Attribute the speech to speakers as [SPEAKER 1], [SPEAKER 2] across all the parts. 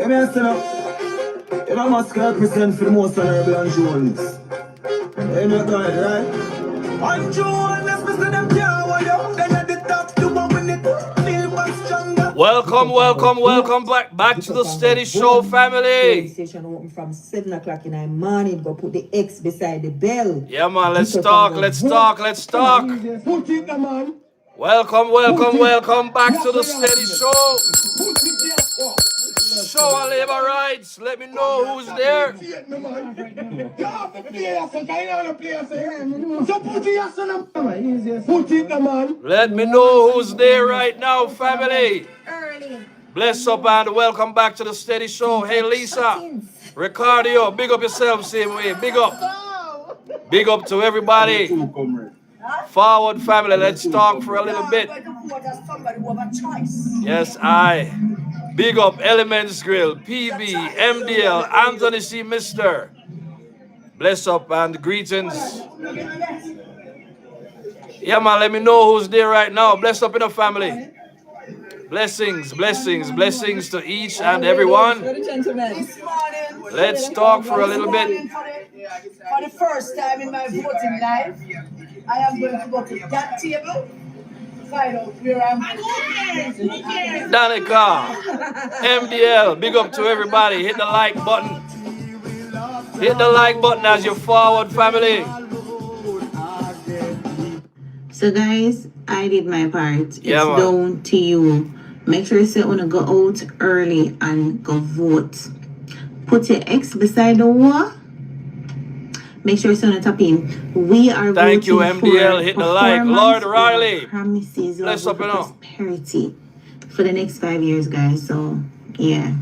[SPEAKER 1] me a stand up. If I must represent for the most honorable and Jones. Hey, me got it, right? And Jones, let's present them here. While you're then at the top, do one minute. Feel much stronger.
[SPEAKER 2] Welcome back to the Steady Show family.
[SPEAKER 3] Station open from 7 o'clock in the morning. Go put the X beside the bell.
[SPEAKER 2] Yeah, man, let's talk.
[SPEAKER 1] Put it, man.
[SPEAKER 2] Welcome back to the Steady Show. Show our labor rights. Let me know who's there. Let me know who's there right now, family. Bless up and welcome back to the Steady Show. Hey, Lisa, Ricardo, big up yourself, same way. Big up to everybody. Forward, family. Let's talk for a little bit. Yes, Big up Elements Grill, PB, MDL, Anthony C. Mister. Bless up and greetings. Yeah, man, let me know who's there right now. Bless up in the family. Blessings to each and everyone. Let's talk for a little bit.
[SPEAKER 4] For the first time in my voting life, I am going to go to that table. Find out where I'm
[SPEAKER 2] Danica, MDL, big up to everybody. Hit the like button. Hit the like button as you forward, family.
[SPEAKER 3] So guys, I did my part.
[SPEAKER 2] Yeah,
[SPEAKER 3] it's down to you. Make sure you want to go out early and go vote. Put your X beside the wall. Make sure you tap in. We are
[SPEAKER 2] Thank you,
[SPEAKER 3] voting
[SPEAKER 2] MDL.
[SPEAKER 3] for
[SPEAKER 2] Hit the like. Lord Riley.
[SPEAKER 3] Promises
[SPEAKER 2] Bless
[SPEAKER 3] of
[SPEAKER 2] up and on.
[SPEAKER 3] prosperity for the next 5 years, guys. So yeah.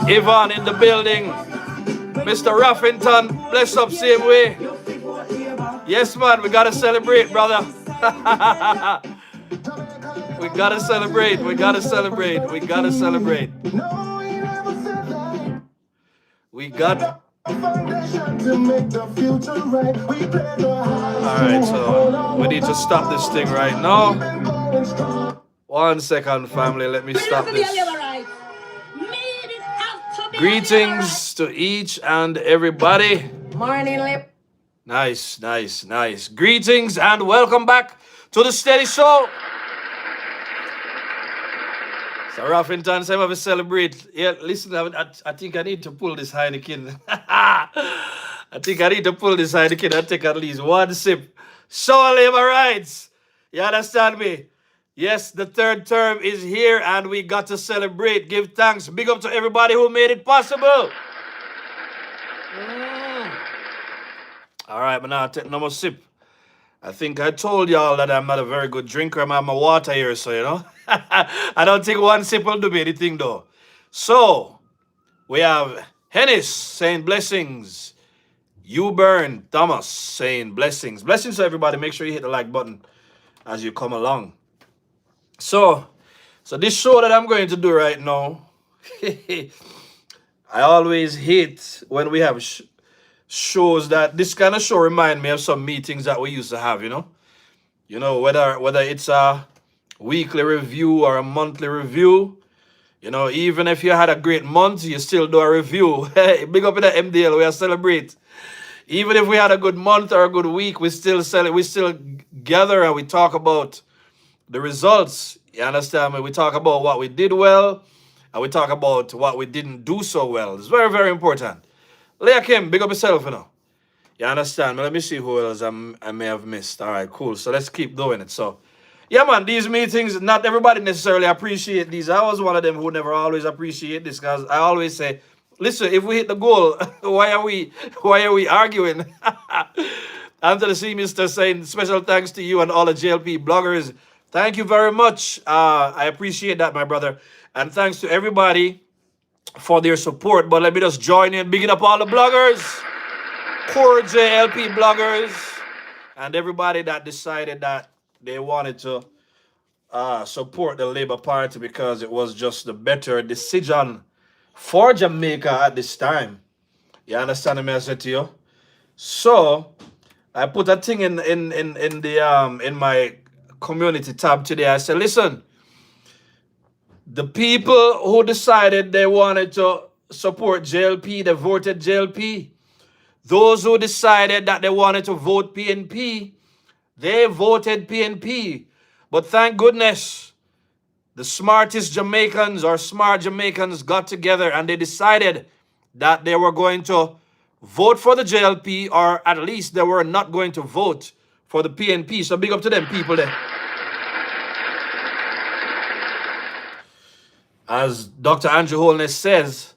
[SPEAKER 2] Yvonne in the building. Mr. Ruffington, bless up same way. Yes, man, we gotta celebrate, brother. We gotta celebrate. We got. Alright, so we need to stop this thing right now. 1 second, family. Let me stop this. Greetings to each and everybody.
[SPEAKER 4] Morning, Lip.
[SPEAKER 2] Nice. Greetings and welcome back to the Steady Show. So Ruffington, say we celebrate. Yeah, listen, I think I need to pull this Heineken. I take at least one sip. Show labor rights. You understand me? Yes, the third term is here and we got to celebrate. Give thanks. Big up to everybody who made it possible. All right, but now I take no more sip. I think I told y'all that I'm not a very good drinker. I'm my water here, so you know. I don't think one sip will do me anything though. So, we have Hennis saying blessings. You Burn Thomas saying blessings. Blessings to everybody. Make sure you hit the like button as you come along. So this show that I'm going to do right now, I always hate when we have shows that this kind of show remind me of some meetings that we used to have, you know. You know, whether it's a weekly review or a monthly review, you know, even if you had a great month, you still do a review. Hey, big up in the MDL, we are celebrate. Even if we had a good month or a good week, we still gather and we talk about the results. You understand me? We talk about what we did well and we talk about what we didn't do so well. It's very, very important. Leah Kim, big up yourself, you know. You understand me? Let me see who else I may have missed. All right, cool. So let's keep doing it. So, yeah, man, these meetings, not everybody necessarily appreciate these. I was one of them who never always appreciate this because I always say, listen, if we hit the goal, why are we arguing? Anthony C. Mister saying special thanks to you and all the JLP bloggers. Thank you very much. I appreciate that, my brother. And thanks to everybody for their support. But let me just join in, bigging up all the bloggers, core JLP bloggers, and everybody that decided that they wanted to support the Labour Party because it was just the better decision for Jamaica at this time. You understand me? I said to you. So I put a thing in my community tab today. I said, listen, The people who decided they wanted to support JLP, they voted JLP. Those who decided that they wanted to vote PNP, they voted PNP. But thank goodness, the smartest Jamaicans or smart Jamaicans got together and they decided that they were going to vote for the JLP, or at least they were not going to vote for the PNP. So big up to them people there. As Dr. Andrew Holness says,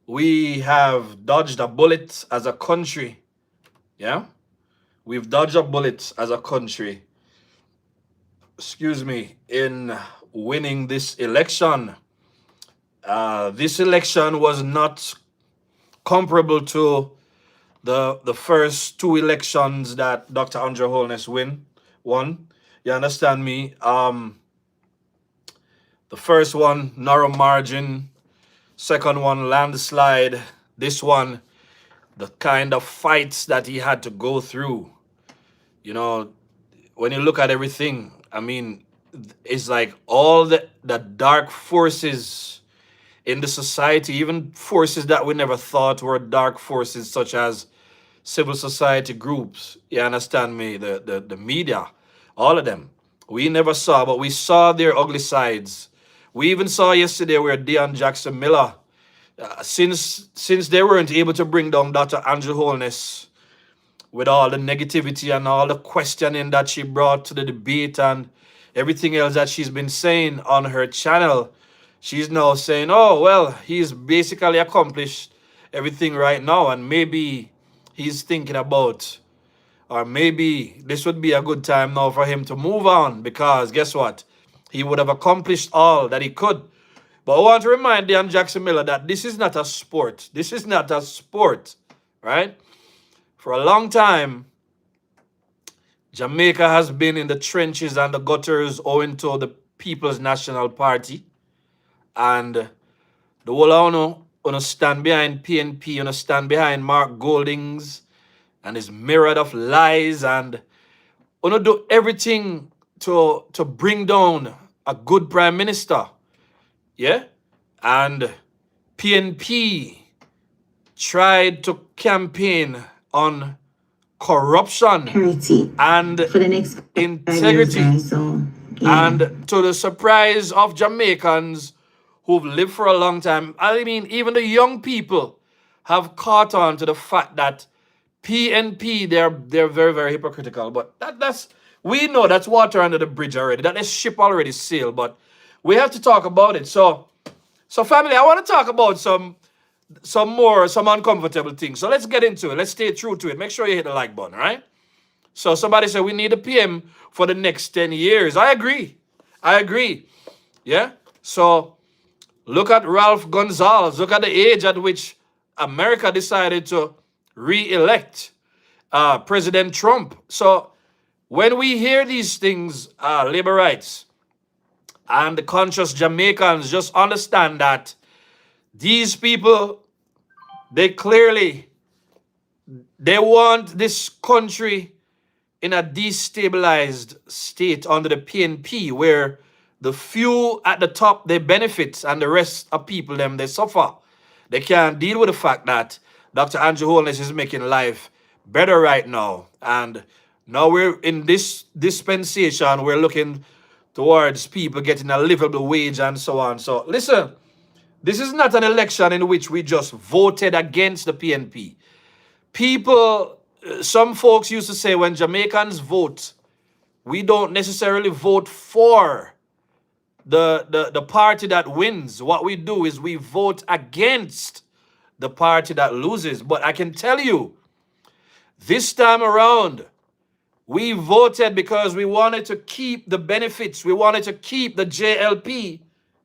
[SPEAKER 2] we have dodged a bullet as a country. Yeah? We've dodged a bullet as a country, excuse me, in winning this election. This election was not comparable to the first two elections that Dr. Andrew Holness won. You understand me? The first one, narrow margin. Second one, landslide. This one, the kind of fights that he had to go through. You know, when you look at everything, I mean, it's like all the dark forces in the society, even forces that we never thought were dark forces, such as civil society groups. You understand me? The media, all of them. We never saw, but we saw their ugly sides. We even saw yesterday where Deion Jackson Miller, since they weren't able to bring down Dr. Andrew Holness with all the negativity and all the questioning that she brought to the debate and everything else that she's been saying on her channel, she's now saying, oh, well, he's basically accomplished everything right now, and maybe he's thinking about, or maybe this would be a good time now for him to move on, because guess what? He would have accomplished all that he could. But I want to remind Deion Jackson Miller that this is not a sport. This is not a sport, right? For a long time, Jamaica has been in the trenches and the gutters owing to the People's National Party. And the whole of stand behind PNP, stand behind Mark Goldings and his myriad of lies, and do everything to bring down a good prime minister. Yeah? And PNP tried to campaign on corruption and
[SPEAKER 3] for the next
[SPEAKER 2] integrity.
[SPEAKER 3] Years, so, yeah.
[SPEAKER 2] And to the surprise of Jamaicans who've lived for a long time, I mean, even the young people have caught on to the fact that PNP, they're very, very hypocritical. But that's we know that's water under the bridge already. That is ship already sailed, but we have to talk about it. So family, I want to talk about some uncomfortable things. So let's get into it. Let's stay true to it. Make sure you hit the like button, right? So somebody said we need a PM for the next 10 years. I agree. Yeah? So look at Ralph Gonzalez. Look at the age at which America decided to re-elect President Trump. So when we hear these things, labor rights and the conscious Jamaicans, just understand that these people, they want this country in a destabilized state under the PNP, where the few at the top, they benefit and the rest of people, they suffer. They can't deal with the fact that Dr. Andrew Holness is making life better right now. And now we're in this dispensation, we're looking towards people getting a livable wage and so on. So listen, this is not an election in which we just voted against the PNP. People, some folks used to say when Jamaicans vote, we don't necessarily vote for the party that wins. What we do is we vote against the party that loses. But I can tell you, this time around, we voted because we wanted to keep the benefits. We wanted to keep the JLP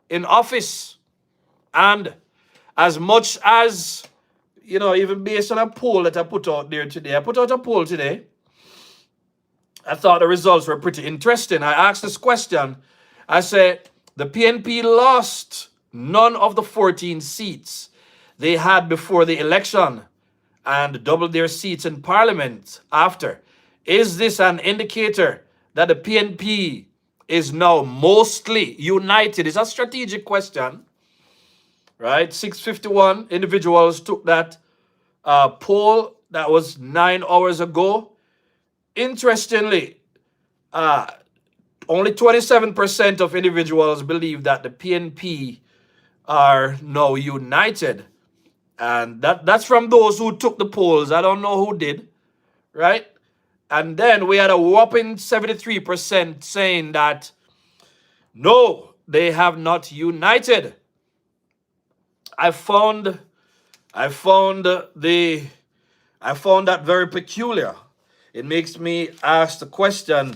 [SPEAKER 2] in office. And as much as, even based on a poll that I put out there today, I put out a poll today. I thought the results were pretty interesting. I asked this question. I said, the PNP lost none of the 14 seats they had before the election and doubled their seats in parliament after. Is this an indicator that the PNP is now mostly united? It's a strategic question, right? 651 individuals took that poll. That was 9 hours ago. Interestingly, only 27% of individuals believe that the PNP are now united. And that's from those who took the polls. I don't know who did, right? And then we had a whopping 73% saying that no, they have not united. I found that very peculiar. It makes me ask the question,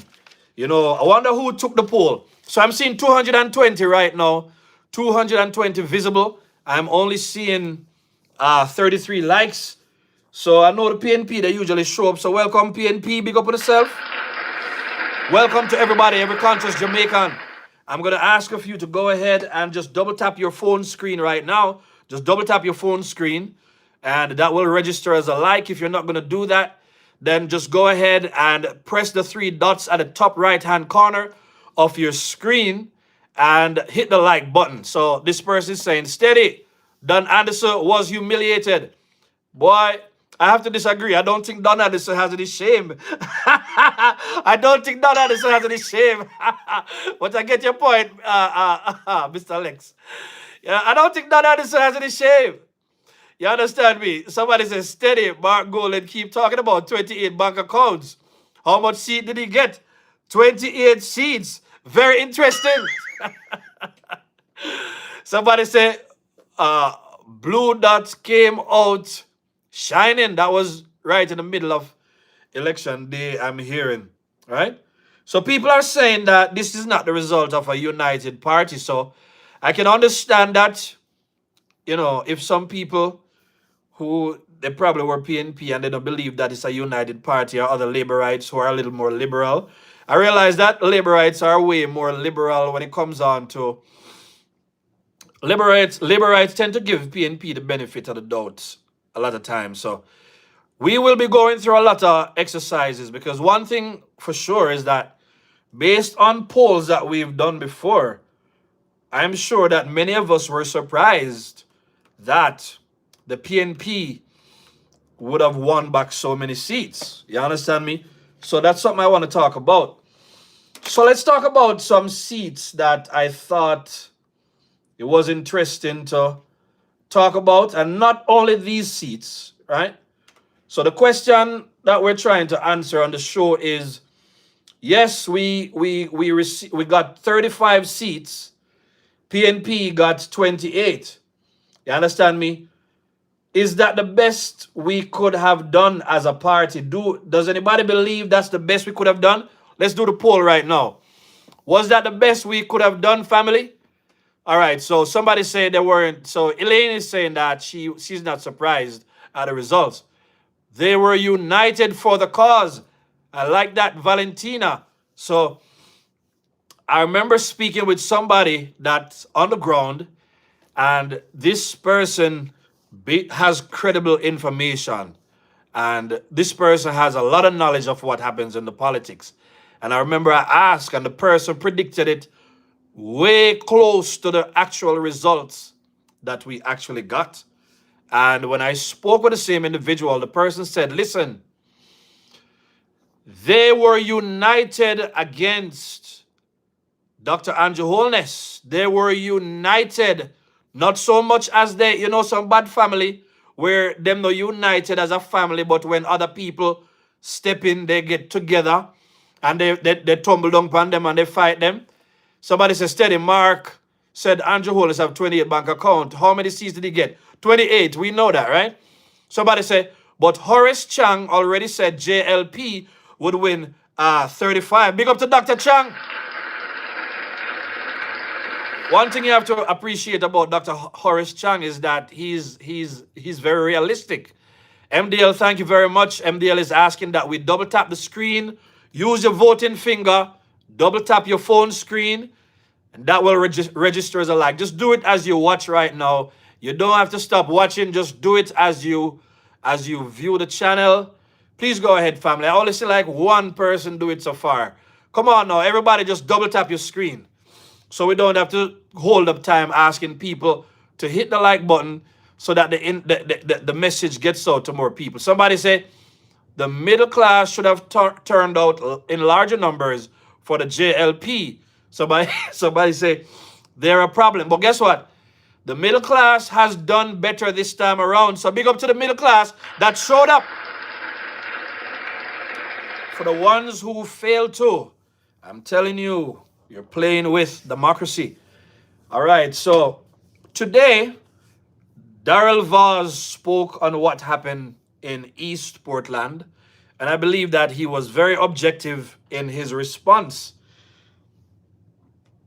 [SPEAKER 2] I wonder who took the poll. So I'm seeing 220 right now, 220 visible. I'm only seeing 33 likes. So I know the PNP, they usually show up. So welcome PNP, big up on yourself. Welcome to everybody, every conscious Jamaican. I'm going to ask of you to go ahead and just double tap your phone screen right now. Just double tap your phone screen and that will register as a like. If you're not going to do that, then just go ahead and press the 3 dots at the top right hand corner of your screen and hit the like button. So this person is saying, steady, Don Anderson was humiliated. Boy, I have to disagree. I don't think Don Anderson has any shame. I don't think Don Anderson has any shame. But I get your point, Mr. Alex. Yeah, I don't think Don Anderson has any shame. You understand me? Somebody says, steady, Mark Gold, keep talking about 28 bank accounts. How much seat did he get? 28 seats. Very interesting. Somebody said, blue dots came out shining. That was right in the middle of election day, I'm hearing, right? So people are saying that this is not the result of a united party. So I can understand that, if some people who they probably were PNP and they don't believe that it's a united party, or other laborites who are a little more liberal. I realize that laborites are way more liberal when it comes on to Liberites tend to give PNP the benefit of the doubt a lot of times. So we will be going through a lot of exercises because one thing for sure is that based on polls that we've done before, I'm sure that many of us were surprised that the PNP would have won back so many seats. You understand me? So that's something I want to talk about. So let's talk about some seats that I thought it was interesting to talk about, and not only these seats, right? So the question that we're trying to answer on the show is, yes, we got 35 seats. PNP got 28. You understand me? Is that the best we could have done as a party? Does anybody believe that's the best we could have done? Let's do the poll right now. Was that the best we could have done, family? All right, so somebody said they weren't. So Elaine is saying that she's not surprised at the results. They were united for the cause. I like that, Valentina. So I remember speaking with somebody that's on the ground, and this person has credible information. And this person has a lot of knowledge of what happens in the politics. And I remember I asked, and the person predicted it way close to the actual results that we actually got. And when I spoke with the same individual, the person said, listen, they were united against Dr. Andrew Holness. They were united, not so much as they, some bad family where them not united as a family, but when other people step in, they get together and they tumble down upon them and they fight them. Somebody said, steady, Mark said Andrew Holness have 28 bank account. How many seats did he get? 28. We know that, right? Somebody said, but Horace Chang already said JLP would win 35. Big up to Dr. Chang. One thing you have to appreciate about Dr. Horace Chang is that he's very realistic. MDL, thank you very much. MDL is asking that we double tap the screen, use your voting finger, double tap your phone screen, and that will register as a like. Just do it as you watch right now. You don't have to stop watching. Just do it as you view the channel. Please go ahead, family. I only see like one person do it so far. Come on now, everybody just double tap your screen so we don't have to hold up time asking people to hit the like button so that the message gets out to more people. Somebody say the middle class should have turned out in larger numbers for the JLP. Somebody say they're a problem. But guess what? The middle class has done better this time around. So big up to the middle class that showed up. For the ones who failed to, I'm telling you, you're playing with democracy. All right, so today, Darrell Vaz spoke on what happened in East Portland, and I believe that he was very objective in his response.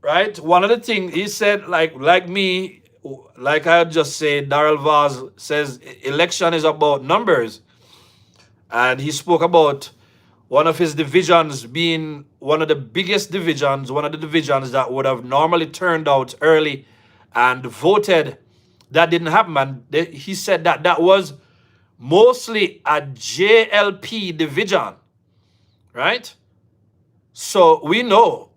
[SPEAKER 2] Right? One of the things he said, like I just said, Darrell Vaz says election is about numbers. And he spoke about one of his divisions being one of the biggest divisions, one of the divisions that would have normally turned out early and voted. That didn't happen. And he said that that was mostly a JLP division, right? So we know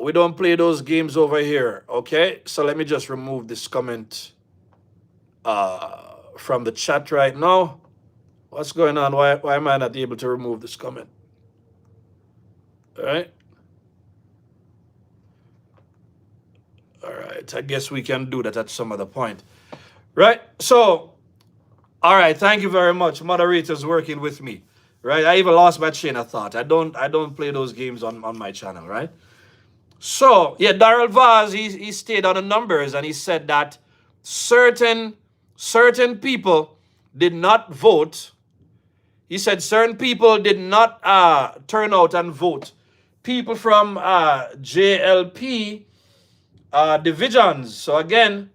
[SPEAKER 2] we don't play those games over here, okay? So let me just remove this comment from the chat right now. What's going on? Why am I not able to remove this comment? All right. All right. I guess we can do that at some other point. Right. So, all right. Thank you very much. Moderators working with me. Right. I even lost my chain of thought. I don't play those games on my channel. Right. So, yeah, Darrell Vaz, he stayed on the numbers and he said that certain people did not vote. He said certain people did not turn out and vote. People from JLP divisions. So again,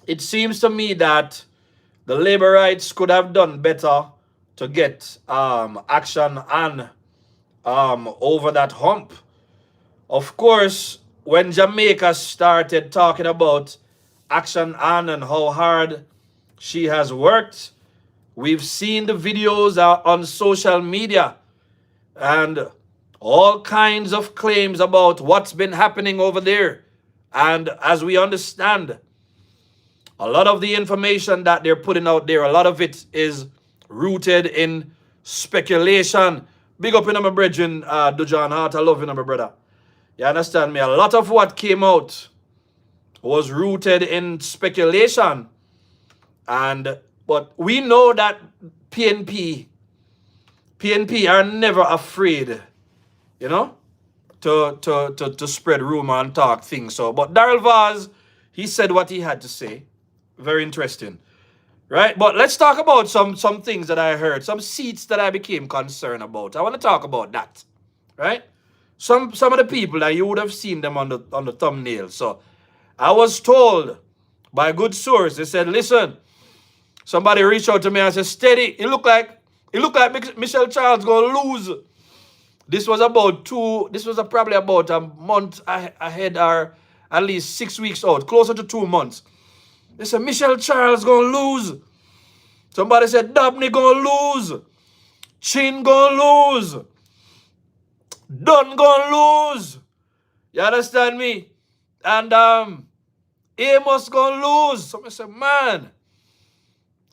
[SPEAKER 2] it seems to me that the labor rights could have done better to get Action Ann over that hump. Of course, when Jamaica started talking about Action Ann and how hard she has worked, we've seen the videos on social media and all kinds of claims about what's been happening over there. And as we understand, a lot of the information that they're putting out there, a lot of it is rooted in speculation. Big up in my brethren, Dujan Hart. I love you, my brother. You understand me? A lot of what came out was rooted in speculation. But we know that PNP are never afraid, you know, to spread rumor and talk things. So, but Darrell Vaz, he said what he had to say. Very interesting, right? But let's talk about some things that I heard, some seats that I became concerned about. I want to talk about that, right? Some of the people that you would have seen them on the thumbnail. So, I was told by a good source. They said, listen. Somebody reached out to me and said, steady, it look like Michelle Charles gonna lose. This was probably about a month ahead or at least 6 weeks out, closer to 2 months. They said, Michelle Charles gonna lose. Somebody said, Dabney gonna lose. Chin gonna lose. Dunn gonna lose. You understand me? And Amos gonna lose. Somebody said, man,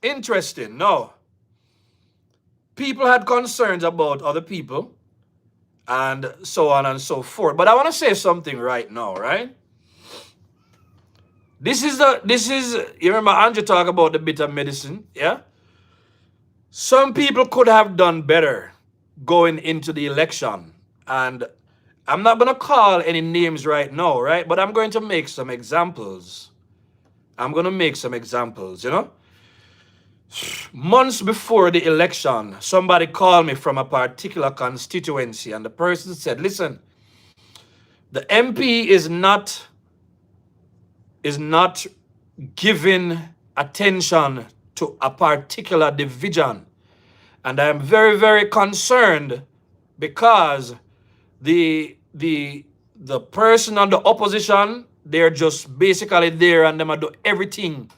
[SPEAKER 2] interesting. No. People had concerns about other people and so on and so forth. But I want to say something right now, right? This is, you remember Andrew talk about the bitter medicine, yeah? Some people could have done better going into the election. And I'm not going to call any names right now, right? But I'm going to make some examples. You know? Months before the election, somebody called me from a particular constituency and the person said, listen, the MP is not giving attention to a particular division. And I am very, very concerned because the person on the opposition, they're just basically there and them do everything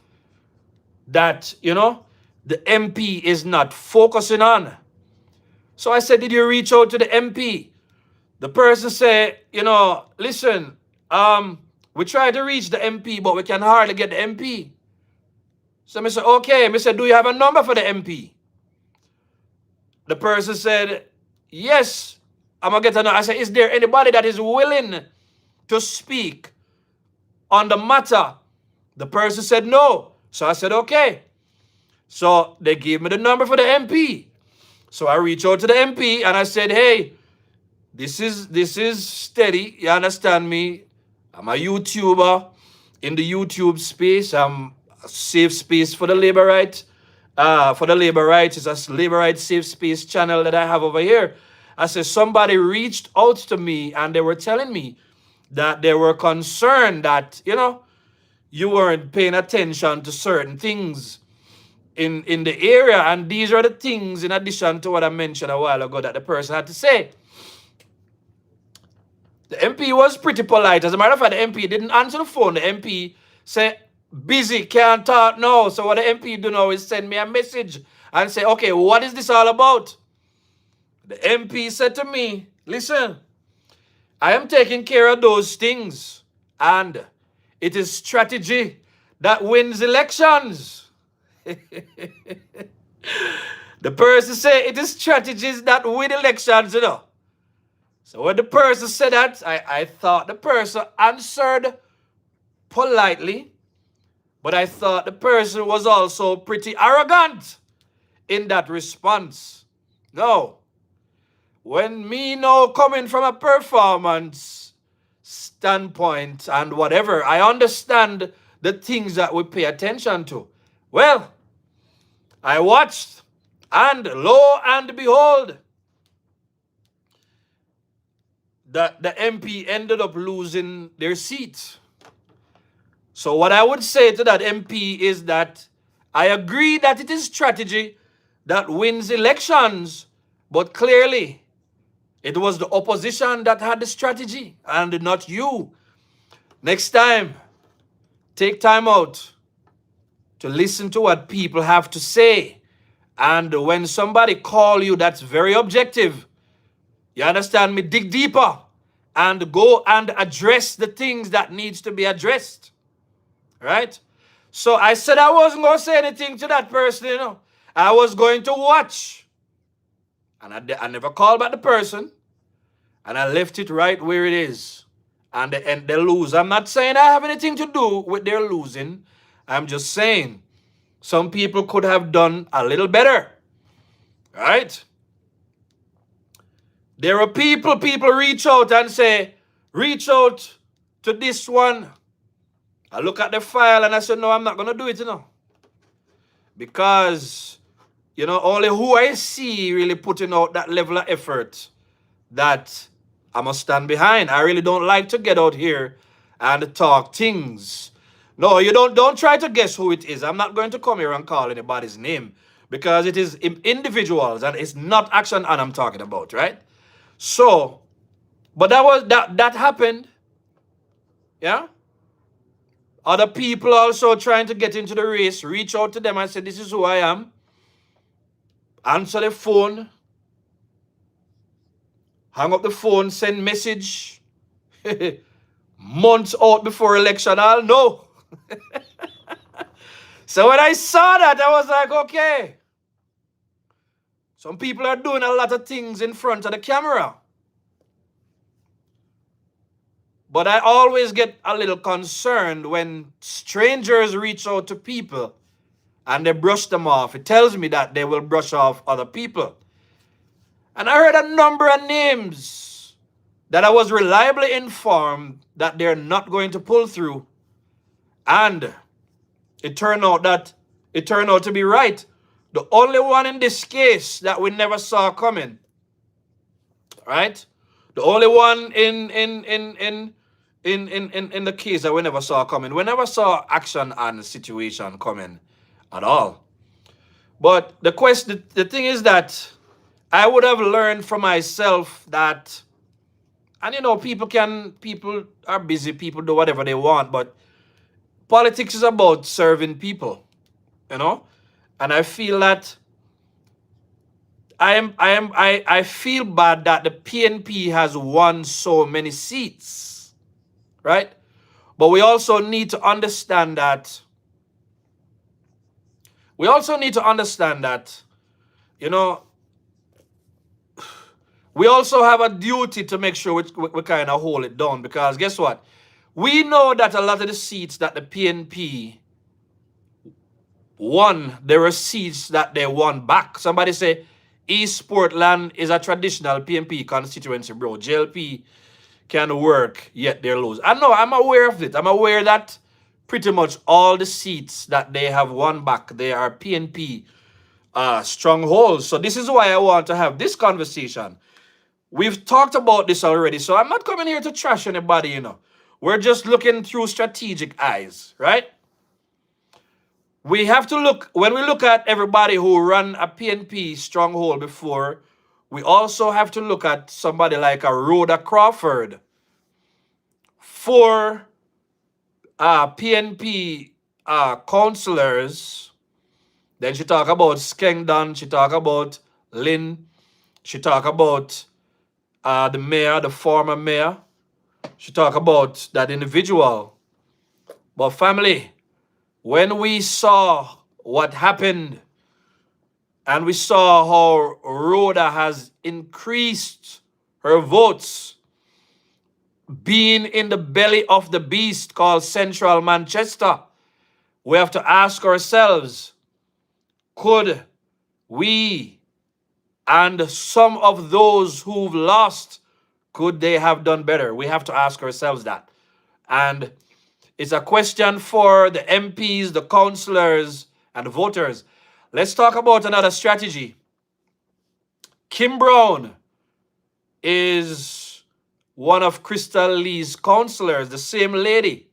[SPEAKER 2] that, you know, the MP is not focusing on. So I said, did you reach out to the MP? The person said, listen, we tried to reach the MP, but we can hardly get the MP. So I said, okay. I said, do you have a number for the MP? The person said, yes, I'm going to get a number. I said, is there anybody that is willing to speak on the matter? The person said no. So I said, okay. So they gave me the number for the MP. So I reached out to the MP and I said, hey, this is steady. You understand me? I'm a YouTuber in the YouTube space. I'm a safe space for the labor rights. For the labor rights, it's a labor rights safe space channel that I have over here. I said, somebody reached out to me and they were telling me that they were concerned that, you weren't paying attention to certain things in the area. And these are the things, in addition to what I mentioned a while ago, that the person had to say. The MP was pretty polite. As a matter of fact, the MP didn't answer the phone. The MP said, busy, can't talk now. So what the MP do now is send me a message and say, okay, what is this all about? The MP said to me, listen, I am taking care of those things, and it is strategy that wins elections. The person said it is strategies that win elections, So when the person said that, I thought the person answered politely, but I thought the person was also pretty arrogant in that response. No. When me now coming from a performance standpoint and whatever, I understand the things that we pay attention to. Well, I watched, and lo and behold, that the MP ended up losing their seat. So what I would say to that MP is that I agree that it is strategy that wins elections, but clearly it was the opposition that had the strategy and not you. Next time, take time out to listen to what people have to say. And when somebody call you that's very objective, you understand me, dig deeper and go and address the things that needs to be addressed. Right? So I said I wasn't going to say anything to that person, I was going to watch. And I never called back the person. And I left it right where it is. And they lose. I'm not saying I have anything to do with their losing. I'm just saying some people could have done a little better. Right? There are people reach out and say, reach out to this one. I look at the file and I said, no, I'm not going to do it, Because, only who I see really putting out that level of effort that I must stand behind. I really don't like to get out here and talk things. No, you don't try to guess who it is. I'm not going to come here and call anybody's name because it is individuals and it's not Action Ann I'm talking about, right? So, but that happened. Yeah? Other people also trying to get into the race, reach out to them and say, this is who I am. Answer the phone. Hang up the phone, send message. Months out before election, I'll know. So when I saw that, I was like, okay. Some people are doing a lot of things in front of the camera. But I always get a little concerned when strangers reach out to people and they brush them off. It tells me that they will brush off other people. And I heard a number of names that I was reliably informed that they're not going to pull through. And it turned out to be right. The only one in this case that we never saw coming. Right? The only one in the case that we never saw coming. We never saw Action and situation coming at all. But the thing is that I would have learned for myself that, and people are busy, people do whatever they want, but politics is about serving people, And I feel that I feel bad that the PNP has won so many seats, right? But we also need to understand that. We also need to understand that, you know, we also have a duty to make sure we kind of hold it down, because guess what? We know that a lot of the seats that the PNP won, there were seats that they won back. Somebody say East Portland is a traditional PNP constituency, bro. JLP can work, yet they lose. I know, I'm aware of it. I'm aware that pretty much all the seats that they have won back, they are PNP strongholds. So this is why I want to have this conversation. We've talked about this already, so I'm not coming here to trash anybody, you know. We're just looking through strategic eyes, right? We have to look, when we look at everybody who ran a PNP stronghold before, we also have to look at somebody like a Rhoda Crawford. For PNP councillors, then she talk about Skengdon, she talk about Lynn, she talk about the mayor, the former mayor, she talk about that individual. But family, when we saw what happened and we saw how Rhoda has increased her votes, being in the belly of the beast called Central Manchester, we have to ask ourselves, could we and some of those who've lost, could they have done better? We have to ask ourselves that. And it's a question for the MPs, the councillors, and the voters. Let's talk about another strategy. Kim Brown is one of Crystal Lee's councillors, the same lady,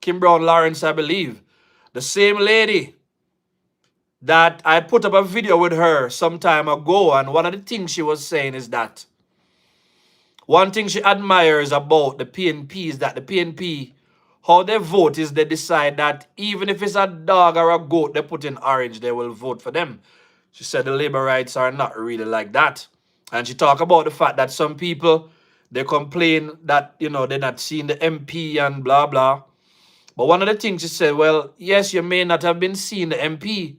[SPEAKER 2] Kim Brown Lawrence, I believe, the same lady that I put up a video with her some time ago, and one of the things she was saying is that one thing she admires about the PNP is that the PNP, how they vote is they decide that even if it's a dog or a goat they put in orange, they will vote for them. She said the labor rights are not really like that. And she talked about the fact that some people, they complain that, you know, they're not seeing the MP and blah, blah. But one of the things she said, well, yes, you may not have been seeing the MP,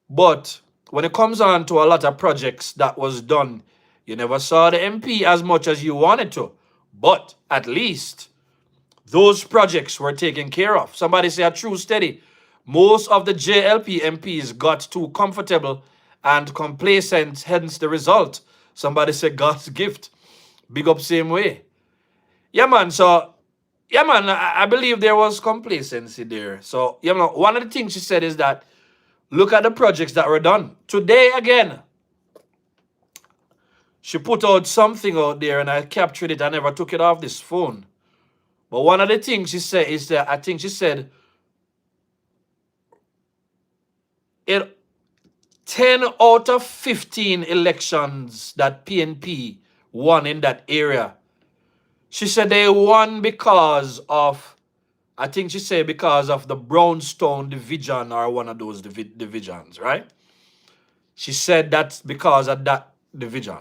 [SPEAKER 2] but when it comes on to a lot of projects that was done, you never saw the MP as much as you wanted to. But at least those projects were taken care of. Somebody say a true steady. Most of the JLP MPs got too comfortable and complacent, hence the result. Somebody say God's gift. Big up same way. Yeah, man. So, yeah, man, I believe there was complacency there. So, yeah, man, one of the things she said is that look at the projects that were done. Today, again, she put out something out there and I captured it. I never took it off this phone. But one of the things she said is that I think she said it 10 out of 15 elections that PNP won in that area. She said they won because of, I think she said because of the Brownstone division or one of those divisions, right? She said that's because of that division.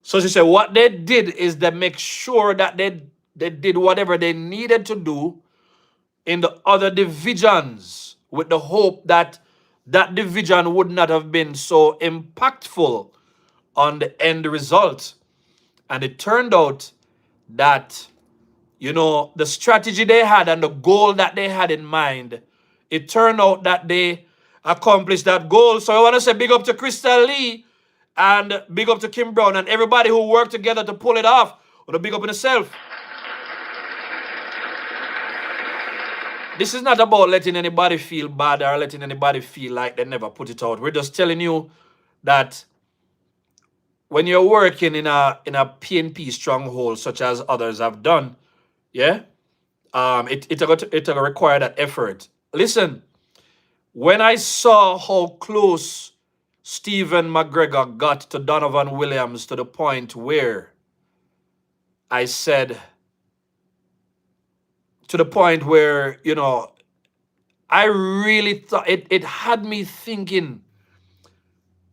[SPEAKER 2] So she said what they did is they make sure that they did whatever they needed to do in the other divisions with the hope that that division would not have been so impactful on the end result. And it turned out that, you know, the strategy they had and the goal that they had in mind, it turned out that they accomplished that goal. So I want to say big up to Crystal Lee and big up to Kim Brown and everybody who worked together to pull it off. Or big up in yourself. This is not about letting anybody feel bad or letting anybody feel like they never put it out. We're just telling you that when you're working in a PNP stronghold, such as others have done, yeah, it'll require that effort. Listen, when I saw how close Stephen McGregor got to Donovan Williams to the point where I said, to the point where, you know, I really thought it had me thinking,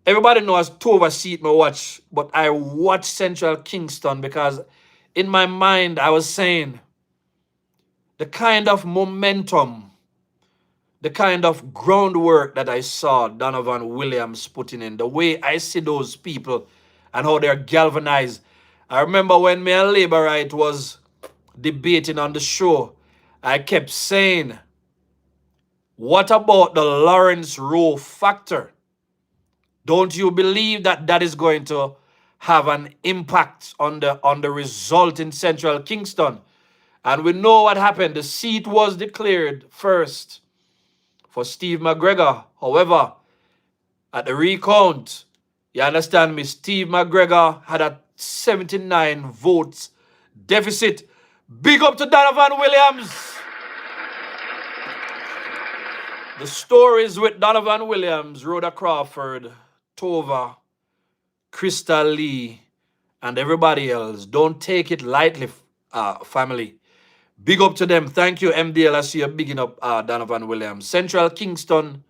[SPEAKER 2] Everybody knows Tova seat me watch, but I watch Central Kingston because in my mind I was saying the kind of momentum, the kind of groundwork that I saw Donovan Williams putting in, the way I see those people and how they're galvanized. I remember when me and Laborite was debating on the show, I kept saying, what about the Lawrence Rowe factor? Don't you believe that that is going to have an impact on the result in Central Kingston? And we know what happened. The seat was declared first for Steve McGregor. However, at the recount, you understand me, Steve McGregor had a 79 votes deficit. Big up to Donovan Williams. The stories with Donovan Williams, Rhoda Crawford, Tova, Crystal Lee, and everybody else. Don't take it lightly, family. Big up to them. Thank you, MDL. I see you bigging up Donovan Williams. Central Kingston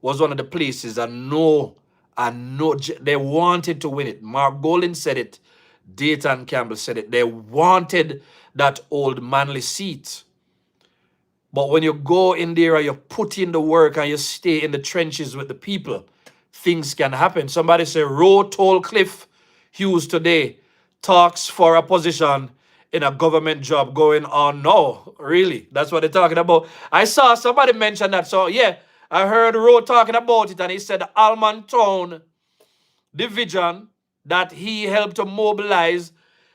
[SPEAKER 2] was one of the places I know they wanted to win it. Mark Golden said it. Dayton Campbell said it. They wanted that old Manly seat. But when you go in there and you put in the work and you stay in the trenches with the people, things can happen. Somebody say, Roe told Cliff Hughes today, talks for a position in a government job going on. No, really, that's what they're talking about. I saw somebody mention that. So yeah, I heard Roe talking about it, and he said the Almond Town division that he helped to mobilize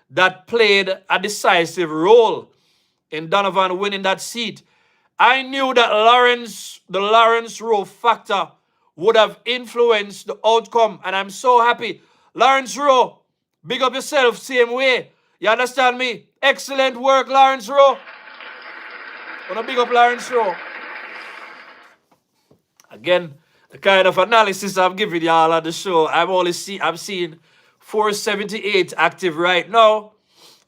[SPEAKER 2] that played a decisive role in Donovan winning that seat. I knew that the Lawrence Rowe factor would have influenced the outcome, and I'm so happy. Lawrence Rowe, big up yourself, same way. You understand me? Excellent work, Lawrence Rowe. Wanna big up Lawrence Rowe. Again, the kind of analysis I'm giving y'all on the show, I'm seeing 478 active right now,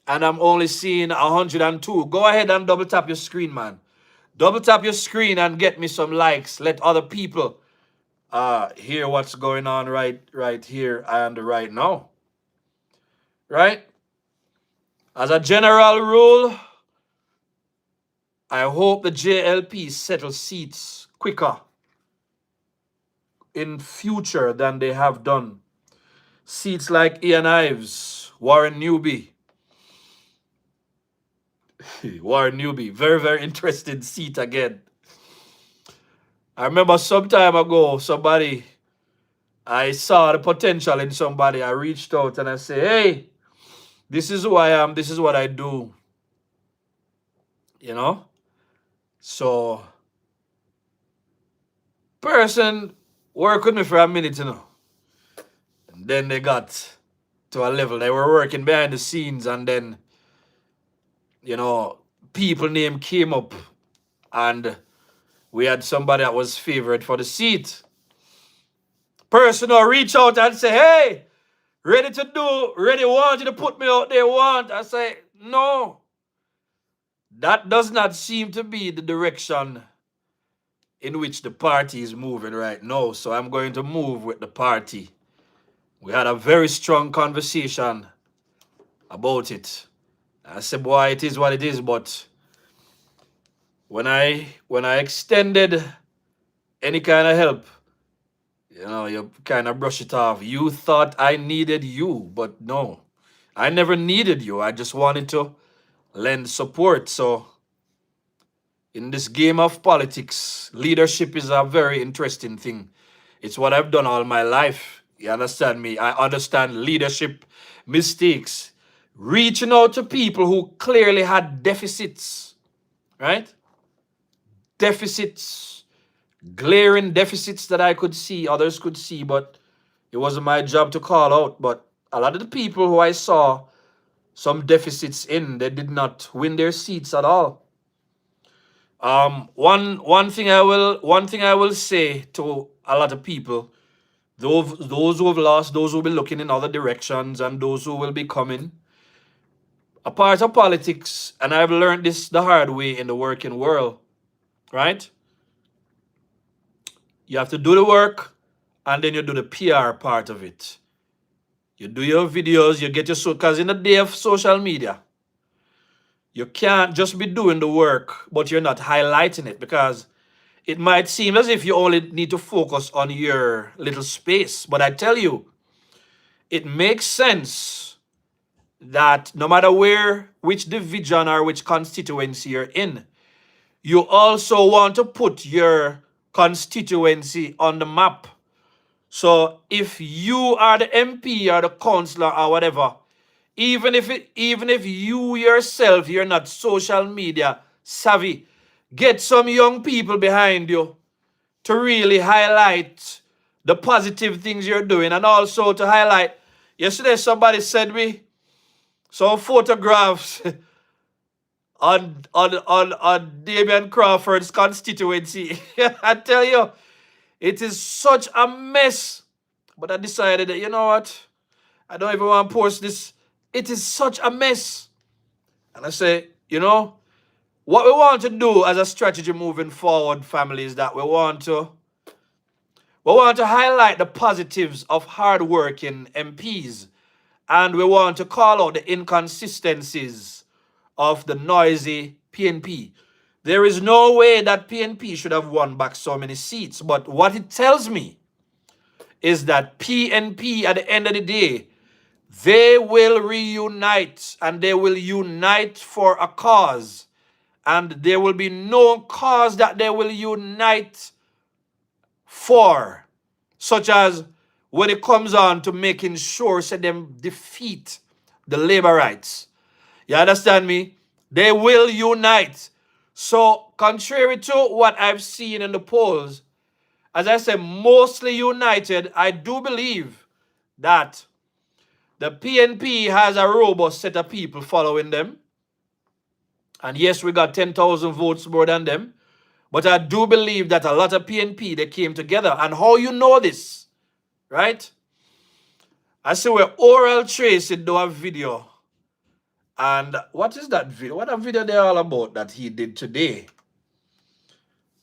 [SPEAKER 2] and I'm only seeing 102. Go ahead and double tap your screen, man. Double tap your screen and get me some likes. Let other people hear what's going on right here and right now. Right? As a general rule, I hope the JLP settle seats quicker in future than they have done. Seats like Ian Ives, Warren Newby. Warren Newby, very, very interesting seat again. I remember some time ago, I saw the potential in somebody. I reached out and I said, hey, this is who I am. This is what I do. You know? So, person worked with me for a minute, you know. And then they got to a level. They were working behind the scenes, and then, you know, people name came up, and we had somebody that was favored for the seat. Person will reach out and say, hey, ready, want you to put me out there, want. I say, no. That does not seem to be the direction in which the party is moving right now. So I'm going to move with the party. We had a very strong conversation about it. I said, boy, it is what it is, but when I extended any kind of help, you know, you kind of brush it off. You thought I needed you, but no. I never needed you. I just wanted to lend support. So in this game of politics, leadership is a very interesting thing. It's what I've done all my life. You understand me? I understand leadership mistakes. Reaching out to people who clearly had deficits, right? Deficits, glaring deficits that I could see, others could see, but it wasn't my job to call out. But a lot of the people who I saw some deficits in, they did not win their seats at all. One thing I will say to a lot of people, those who have lost, those who will be looking in other directions, and those who will be coming, a part of politics, and I've learned this the hard way in the working world, right? You have to do the work and then you do the PR part of it. You do your videos, you get your because in the day of social media, you can't just be doing the work, but you're not highlighting it because it might seem as if you only need to focus on your little space. But I tell you, it makes sense that no matter which division or which constituency you're in, you also want to put your constituency on the map. So if you are the MP or the councillor or whatever, even if you yourself you're not social media savvy, get some young people behind you to really highlight the positive things you're doing, and also to highlight. Yesterday somebody sent me some photographs on Damian Crawford's constituency. I tell you, it is such a mess. But I decided that, you know what? I don't even want to post this. It is such a mess. And I say, what we want to do as a strategy moving forward, family, is that we want to highlight the positives of hardworking MPs, and we want to call out the inconsistencies of the noisy PNP. There is no way that PNP should have won back so many seats, but what it tells me is that PNP, at the end of the day, they will reunite, and they will unite for a cause, and there will be no cause that they will unite for, such as when it comes on to making sure that them defeat the labor rights. You understand me? They will unite. So contrary to what I've seen in the polls, as I said, mostly united, I do believe that the PNP has a robust set of people following them. And yes, we got 10,000 votes more than them. But I do believe that a lot of PNP, they came together. And how you know this, right? I see where Oral Tracy do a video. And what is that video? What a video they're all about that he did today.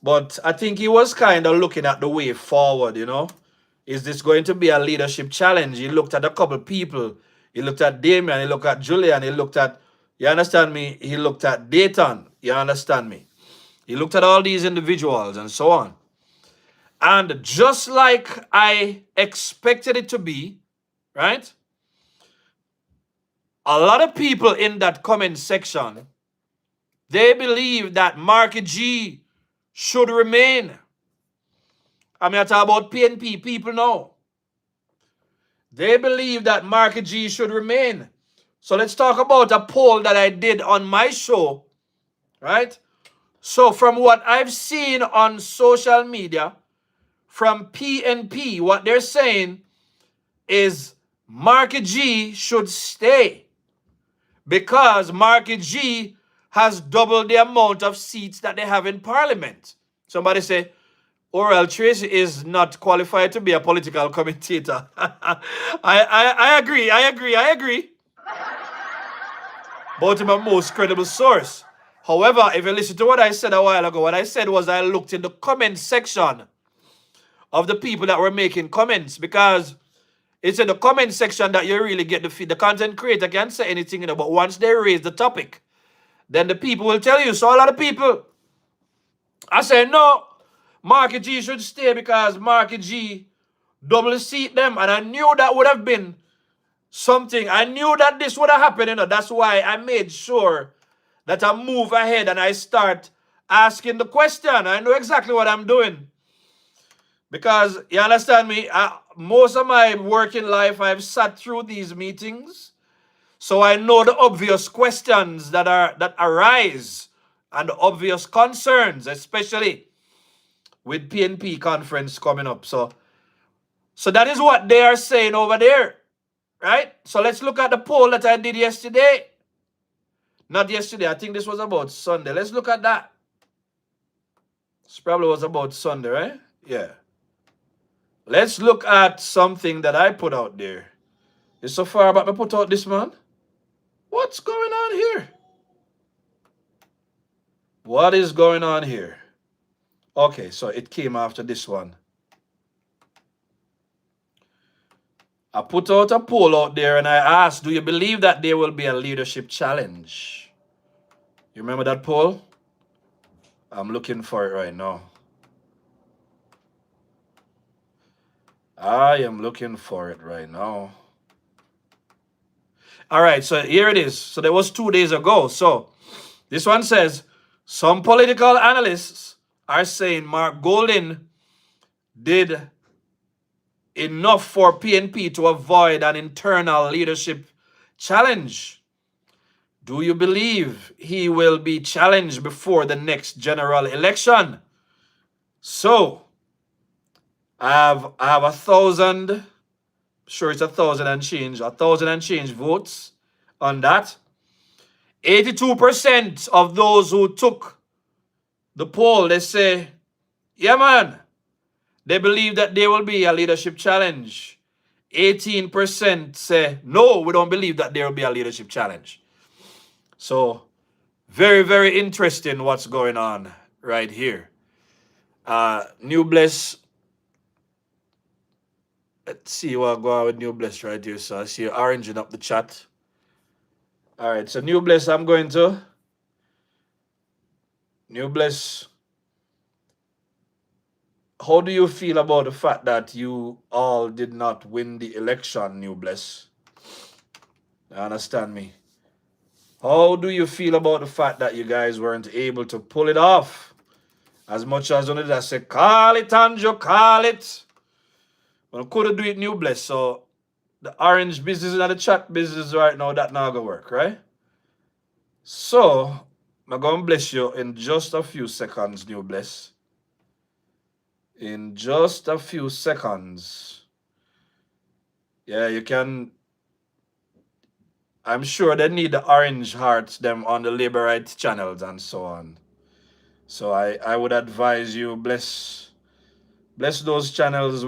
[SPEAKER 2] But I think he was kind of looking at the way forward, Is this going to be a leadership challenge? He looked at a couple people. He looked at Damien, he looked at Julian, he looked at, you understand me? He looked at Dayton, you understand me? He looked at all these individuals and so on. And just like I expected it to be, right? A lot of people in that comment section, they believe that Marky G should remain. I talk about PNP people now. They believe that Marky G should remain. So let's talk about a poll that I did on my show, right? So from what I've seen on social media, from PNP, what they're saying is Marky G should stay because Marky G has doubled the amount of seats that they have in Parliament. Somebody say, Oral Tracy is not qualified to be a political commentator. I agree. But I'm a most credible source. However, if you listen to what I said a while ago, what I said was I looked in the comment section of the people that were making comments, because it's in the comment section that you really get the feed. The content creator can say anything, but once they raise the topic, then the people will tell you. So a lot of people, I say, no, Marky G should stay because Marky G double seat them. And I knew that would have been something. I knew that this would have happened, That's why I made sure that I move ahead and I start asking the question. I know exactly what I'm doing. Because, you understand me, most of my working life, I've sat through these meetings. So I know the obvious questions that arise and the obvious concerns, especially with PNP conference coming up. So that is what they are saying over there, right? So let's look at the poll that I did yesterday. Not yesterday, I think this was about Sunday. Let's look at that. This probably was about Sunday, right? Yeah. Let's look at something that I put out there. It's so far about me put out this, man. What's going on here? What is going on here? Okay, so it came after this one. I put out a poll out there and I asked, do you believe that there will be a leadership challenge? You remember that poll? I'm looking for it right now. I am looking for it right now. All right, so here it is. So that was 2 days ago. So this one says, some political analysts are saying Mark Golding did enough for PNP to avoid an internal leadership challenge. Do you believe he will be challenged before the next general election? So I have 1,000, sure it's 1,000 and change, 1,000 and change votes on that. 82% of those who took the poll, they say, yeah man, they believe that there will be a leadership challenge. 18% say, no, we don't believe that there will be a leadership challenge. So very, very interesting what's going on right here. New Bless. Let's see what go on with New Bless right here. So I see you oranging up the chat. All right, so New Bless, I'm going to. New Bless. How do you feel about the fact that you all did not win the election, New Bless? You understand me? How do you feel about the fact that you guys weren't able to pull it off? As much as one of that say, call it, Anjo, call it. But I couldn't do it, New Bless. So the orange business and the chat business right now, that not gonna work, right? So I'm gonna bless you in just a few seconds, New Bless. In just a few seconds. Yeah, you can. I'm sure they need the orange hearts them on the labor rights channels and so on. So I would advise you bless those channels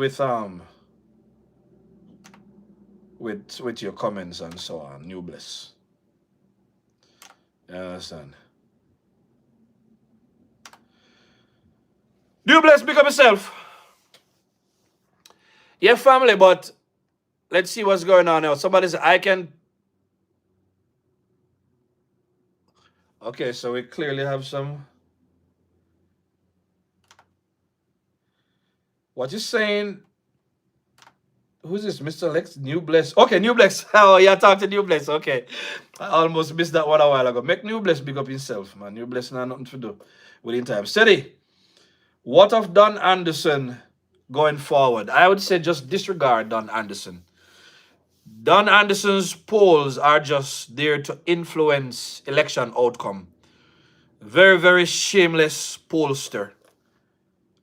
[SPEAKER 2] with your comments and so on. New Bless. You understand? New Bless, pick up yourself. Yeah, family, but let's see what's going on now. Somebody said I can. Okay, so we clearly have some. What you saying? Who's this? Mr. Lex? New Bless. Okay, New Bless. Oh, yeah, talk to New Bless. Okay. I almost missed that one a while ago. Make New Bless big up himself, man. New Bless not nothing to do within time. Steady. What of Don Anderson going forward? I would say just disregard Don Anderson. Don Anderson's polls are just there to influence election outcome. Very, very shameless pollster.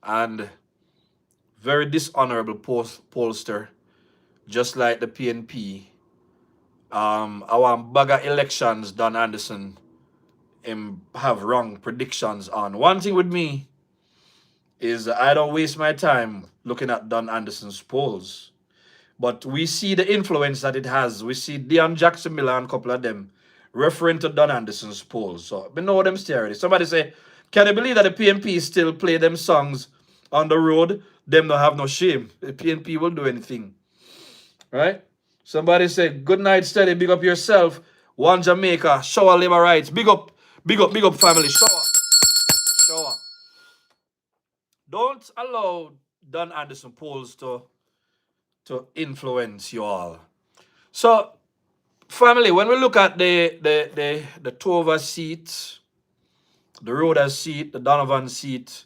[SPEAKER 2] And very dishonorable pollster. Just like the PNP. Our bugger elections, Don Anderson have wrong predictions on. One thing with me is I don't waste my time looking at Don Anderson's polls. But we see the influence that it has. We see Deion Jackson Miller and a couple of them referring to Don Anderson's polls. So we know them still already. Somebody say, can you believe that the PNP still play them songs on the road? Them don't have no shame. The PNP will do anything. Right? Somebody said, good night, Steady, big up yourself. One Jamaica, shower labor rights. Big up, family. Shower. Don't allow Don Anderson polls to influence you all. So, family, when we look at the Tova seat, the Rhoda seat, the Donovan seat,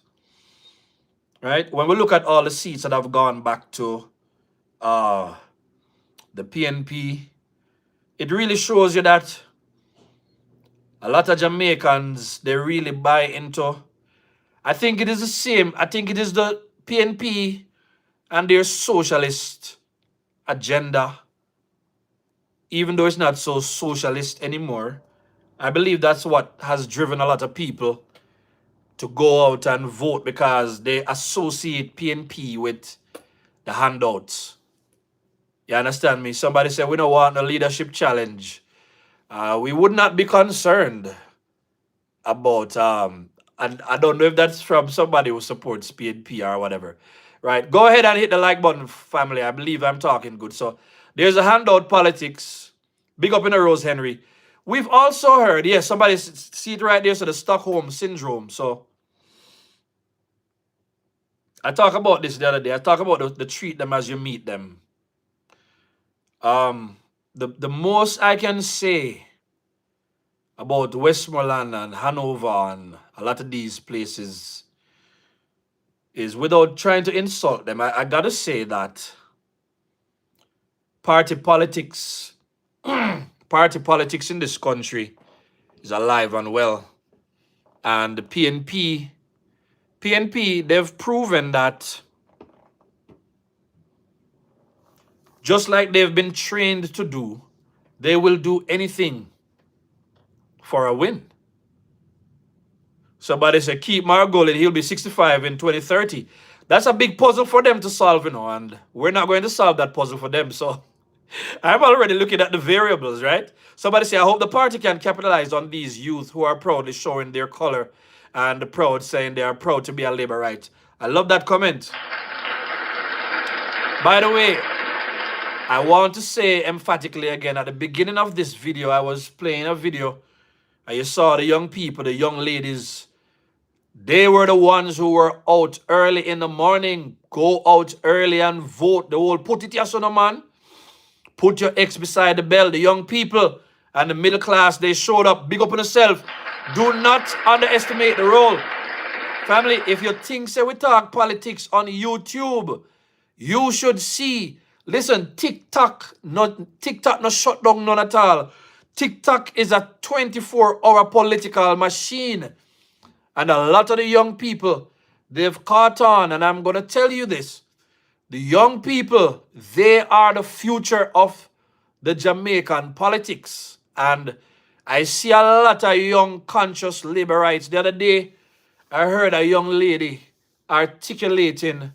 [SPEAKER 2] right? When we look at all the seats that have gone back to the PNP, it really shows you that a lot of Jamaicans, they really buy into, I think it is the same, I think it is the PNP and their socialist agenda, even though it's not so socialist anymore. I believe that's what has driven a lot of people to go out and vote because they associate PNP with the handouts. You understand me? Somebody said we don't want a leadership challenge. We would not be concerned about, and I don't know if that's from somebody who supports PNP or whatever. Right? Go ahead and hit the like button, family. I believe I'm talking good. So There's a handout politics. Big up in the Rose Henry. We've also heard, yes, somebody see it right there, so the Stockholm syndrome. So I talked about this the other day. I talk about the treat them as you meet them. The most I can say about Westmoreland and Hanover and a lot of these places is, without trying to insult them, I gotta say that party politics in this country is alive and well. And the PNP, they've proven that just like they've been trained to do, they will do anything for a win. Somebody said, keep Margol and he'll be 65 in 2030. That's a big puzzle for them to solve, and we're not going to solve that puzzle for them. So I'm already looking at the variables, right? Somebody say, I hope the party can capitalize on these youth who are proudly showing their color and saying they are proud to be a Labourite. I love that comment. By the way, I want to say emphatically again, at the beginning of this video, I was playing a video and you saw the young people, the young ladies, they were the ones who were out early in the morning. Go out early and vote. The whole put it here, son, man. Put your X beside the bell. The young people and the middle class, they showed up. Big up on yourself. Do not underestimate the role. Family, if you think say we talk politics on YouTube, you should see. Listen, TikTok not shut down none at all. TikTok is a 24-hour political machine. And a lot of the young people, they've caught on. And I'm going to tell you this. The young people, they are the future of the Jamaican politics. And I see a lot of young conscious Labourites. The other day, I heard a young lady articulating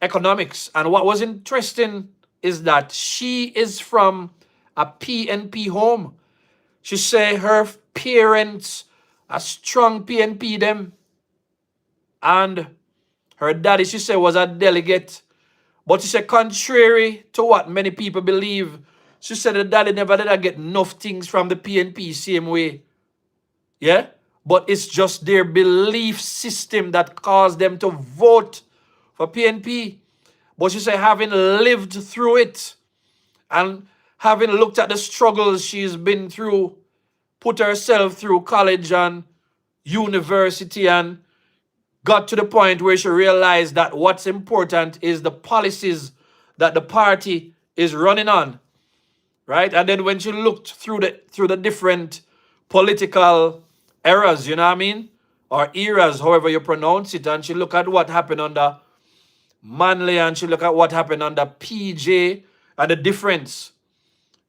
[SPEAKER 2] economics. And what was interesting is that she is from a PNP home. She say her parents are strong PNP them. And her daddy, she said, was a delegate. But she said, contrary to what many people believe, she said the daddy never did get enough things from the PNP same way. Yeah? But it's just their belief system that caused them to vote for PNP. But she said, having lived through it and having looked at the struggles she's been through, put herself through college and university and got to the point where she realized that what's important is the policies that the party is running on, right? And then when she looked through the different political eras, you know what I mean? Or eras, however you pronounce it, and she looked at what happened under Manley and she looked at what happened under PJ and the difference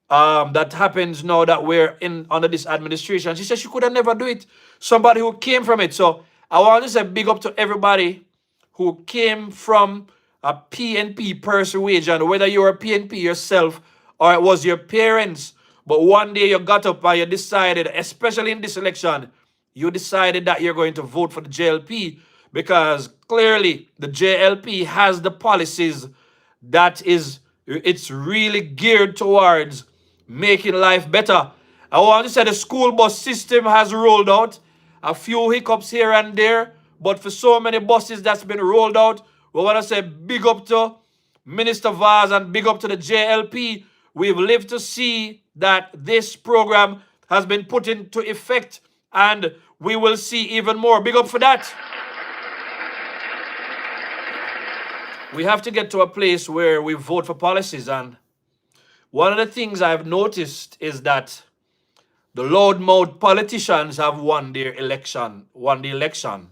[SPEAKER 2] that happens now that we're under this administration. She said she could have never do it. Somebody who came from it. So I want to say big up to everybody who came from a PNP persuasion, whether you're a PNP yourself or it was your parents. But one day you got up and you decided, especially in this election, you decided that you're going to vote for the JLP because clearly the JLP has the policies that it's really geared towards making life better. I want to say the school bus system has rolled out. A few hiccups here and there, but for so many buses that's been rolled out, we want to say big up to Minister Vaz and big up to the JLP. We've lived to see that this program has been put into effect and we will see even more. Big up for that. We have to get to a place where we vote for policies, and one of the things I've noticed is that the loudmouth politicians have won the election,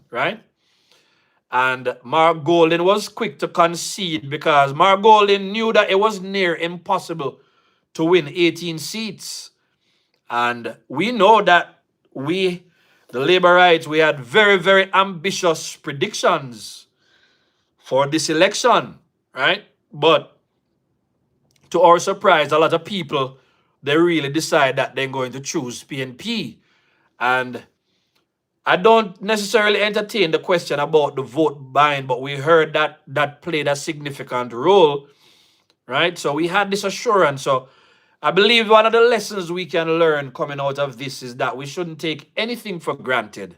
[SPEAKER 2] right? And Mark Golden was quick to concede because Mark Golden knew that it was near impossible to win 18 seats. And we know that the Labourites, we had very, very ambitious predictions for this election, right? But to our surprise, a lot of people, they really decide that they're going to choose PNP. And I don't necessarily entertain the question about the vote buying, but we heard that that played a significant role right? So we had this assurance. So I believe one of the lessons we can learn coming out of this is that we shouldn't take anything for granted,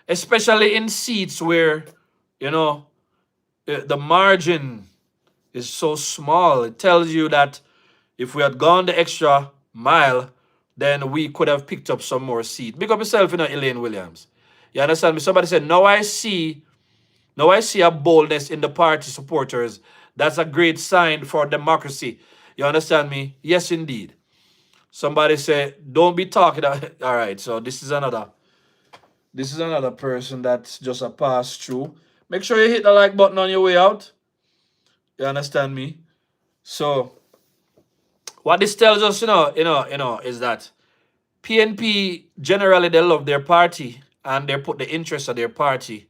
[SPEAKER 2] especially in seats where, you know, the margin is so small. It tells you that if we had gone the extra mile, then we could have picked up some more seat. Big up yourself, Elaine Williams. You understand me? Somebody said, now I see a boldness in the party supporters. That's a great sign for democracy. You understand me? Yes, indeed. Somebody said, don't be talking. All right, so this is another person that's just a pass through. Make sure you hit the like button on your way out. You understand me? So what this tells us, is that PNP generally they love their party and they put the interests of their party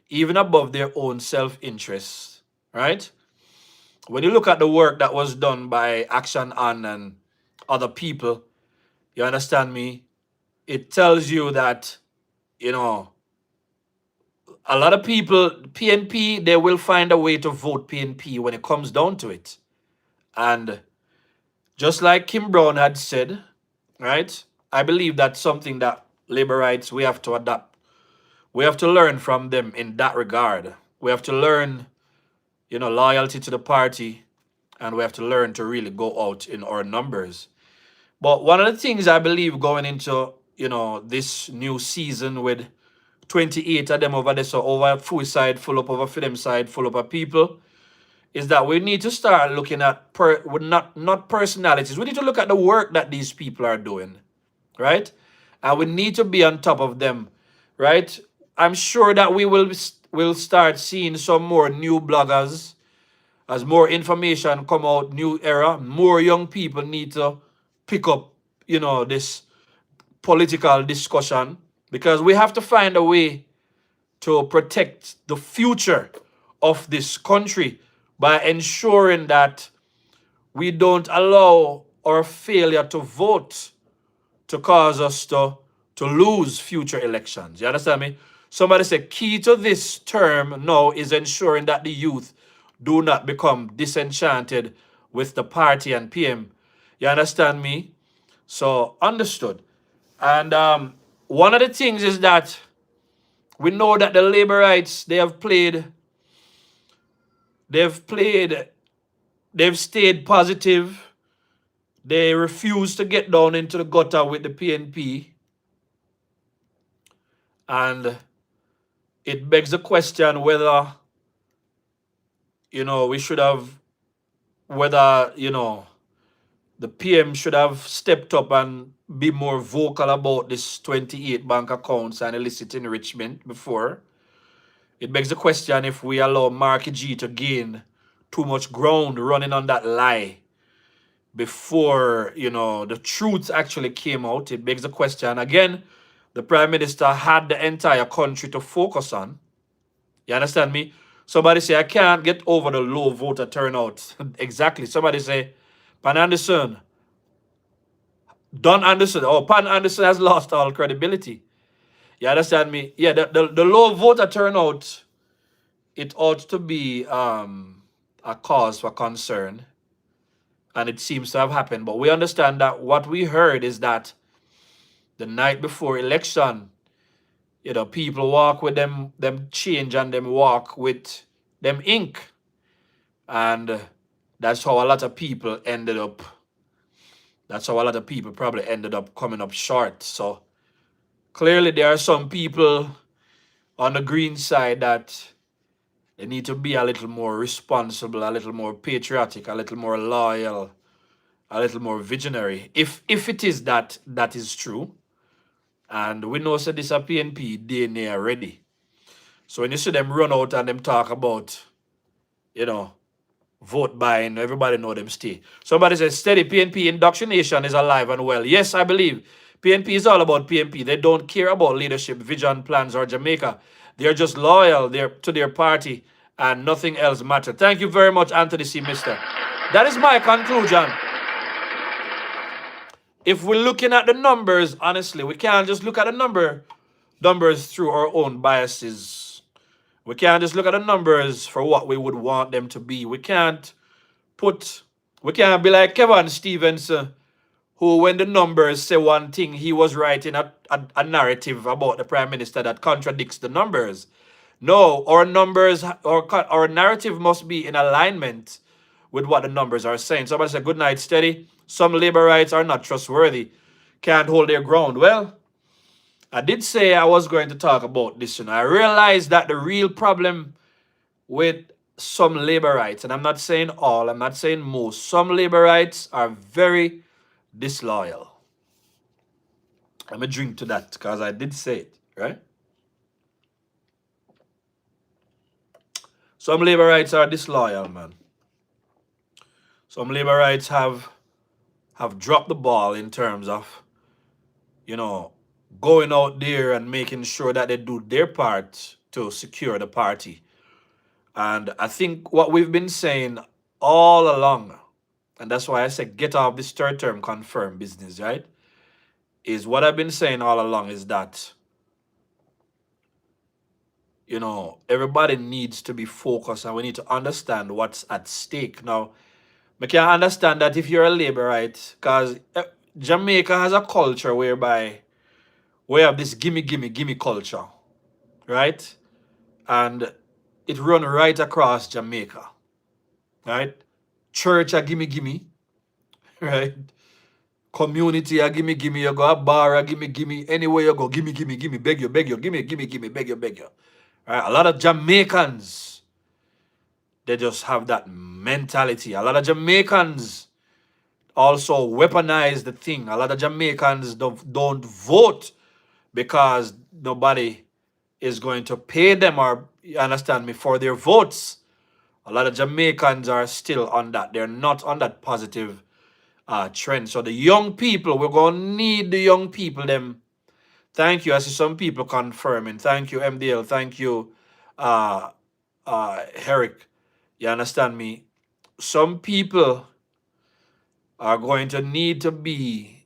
[SPEAKER 2] even above their own self-interest, right? When you look at the work that was done by Action On and other people, you understand me? It tells you that, you know, a lot of people, PNP, they will find a way to vote PNP when it comes down to it. And just like Kim Brown had said, right? I believe that's something that labor rights we have to adapt. We have to learn from them in that regard. We have to learn, loyalty to the party, and we have to learn to really go out in our numbers. But one of the things I believe going into, this new season with 28 of them over there, so over full side, full up over for them side, full up of people, is that we need to start looking at not personalities. We need to look at the work that these people are doing, right? And we need to be on top of them, right? I'm sure that will start seeing some more new bloggers as more information come out, new era. More young people need to pick up, this political discussion, because we have to find a way to protect the future of this country by ensuring that we don't allow our failure to vote to cause us to lose future elections. You understand me? Somebody said key to this term now is ensuring that the youth do not become disenchanted with the party and PM. You understand me? So understood. And one of the things is that we know that the labor rights they've stayed positive. They refuse to get down into the gutter with the PNP. And it begs the question whether, we should have, whether, the PM should have stepped up and be more vocal about this 28 bank accounts and illicit enrichment before. It begs the question if we allow Marky G to gain too much ground running on that lie before, the truth actually came out. It begs the question again. The Prime Minister had the entire country to focus on. You understand me? Somebody say, I can't get over the low voter turnout. Exactly. Somebody say, Pan Anderson, Don Anderson, Pan Anderson has lost all credibility. You understand me? Yeah, the low voter turnout, it ought to be a cause for concern. And it seems to have happened. But we understand that what we heard is that the night before election, people walk with them change and them walk with them ink. And that's how a lot of people probably ended up coming up short. So clearly there are some people on the green side that they need to be a little more responsible, a little more patriotic, a little more loyal, a little more visionary. If it is that is true. And we know that this a PNP DNA already. So when you see them run out and them talk about, vote buying, everybody know them stay. Somebody says steady PNP indoctrination is alive and well. Yes, I believe. PNP is all about PNP. They don't care about leadership, vision, plans, or Jamaica. They're just loyal to their party and nothing else matters. Thank you very much, Anthony C. Mister. That is my conclusion. If we're looking at the numbers, honestly, we can't just look at the numbers through our own biases. We can't just look at the numbers for what we would want them to be. We can't we can't be like Kevin Stevens, who, when the numbers say one thing, he was writing a narrative about the Prime Minister that contradicts the numbers. No, our numbers, our narrative must be in alignment with what the numbers are saying. Somebody said, good night, steady. Some labor rights are not trustworthy, can't hold their ground. Well, I did say I was going to talk about this. I realized that the real problem with some labor rights, and I'm not saying all, I'm not saying most, some labor rights are very disloyal. Let me drink to that because I did say it, right? Some labor rights are disloyal, man. Some labor rights have dropped the ball in terms of, going out there and making sure that they do their part to secure the party. And I think what we've been saying all along, and that's why I said get off this third term confirmed business, right? Is what I've been saying all along is that, everybody needs to be focused and we need to understand what's at stake. Now, I can understand that if you're a labor, right? Because Jamaica has a culture whereby we have this gimme, gimme, gimme culture, right? And it run right across Jamaica, right? Church a gimme, gimme, right? Community a gimme, gimme. You go a bar a gimme, gimme. Anywhere you go, gimme, gimme, gimme. Beg you, gimme, gimme, gimme. Beg you, beg you. Right? A lot of Jamaicans, they just have that mentality. A lot of Jamaicans also weaponize the thing. A lot of Jamaicans don't vote because nobody is going to pay them, or, you understand me, for their votes. A lot of Jamaicans are still on that. They're not on that positive trend. So the young people, we're going to need the young people, them. Thank you. I see some people confirming. Thank you, MDL. Thank you, Herrick. You understand me? Some people are going to need to be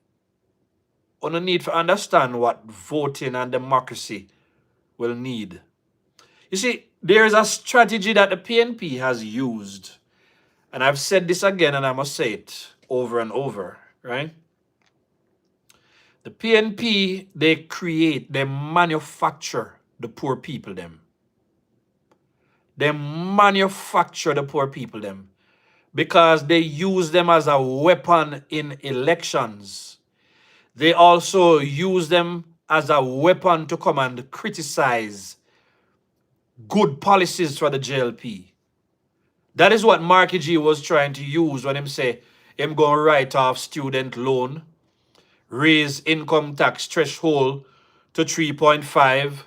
[SPEAKER 2] on the need to understand what voting and democracy will need. You see, there is a strategy that the PNP has used, and I've said this again, and I must say it over and over, right? The PNP, they manufacture the poor people, them. They manufacture the poor people, them, because they use them as a weapon in elections. They also use them as a weapon to come and criticize good policies for the JLP. That is what Marky G was trying to use when him say him going to write off student loan, raise income tax threshold to 3.5,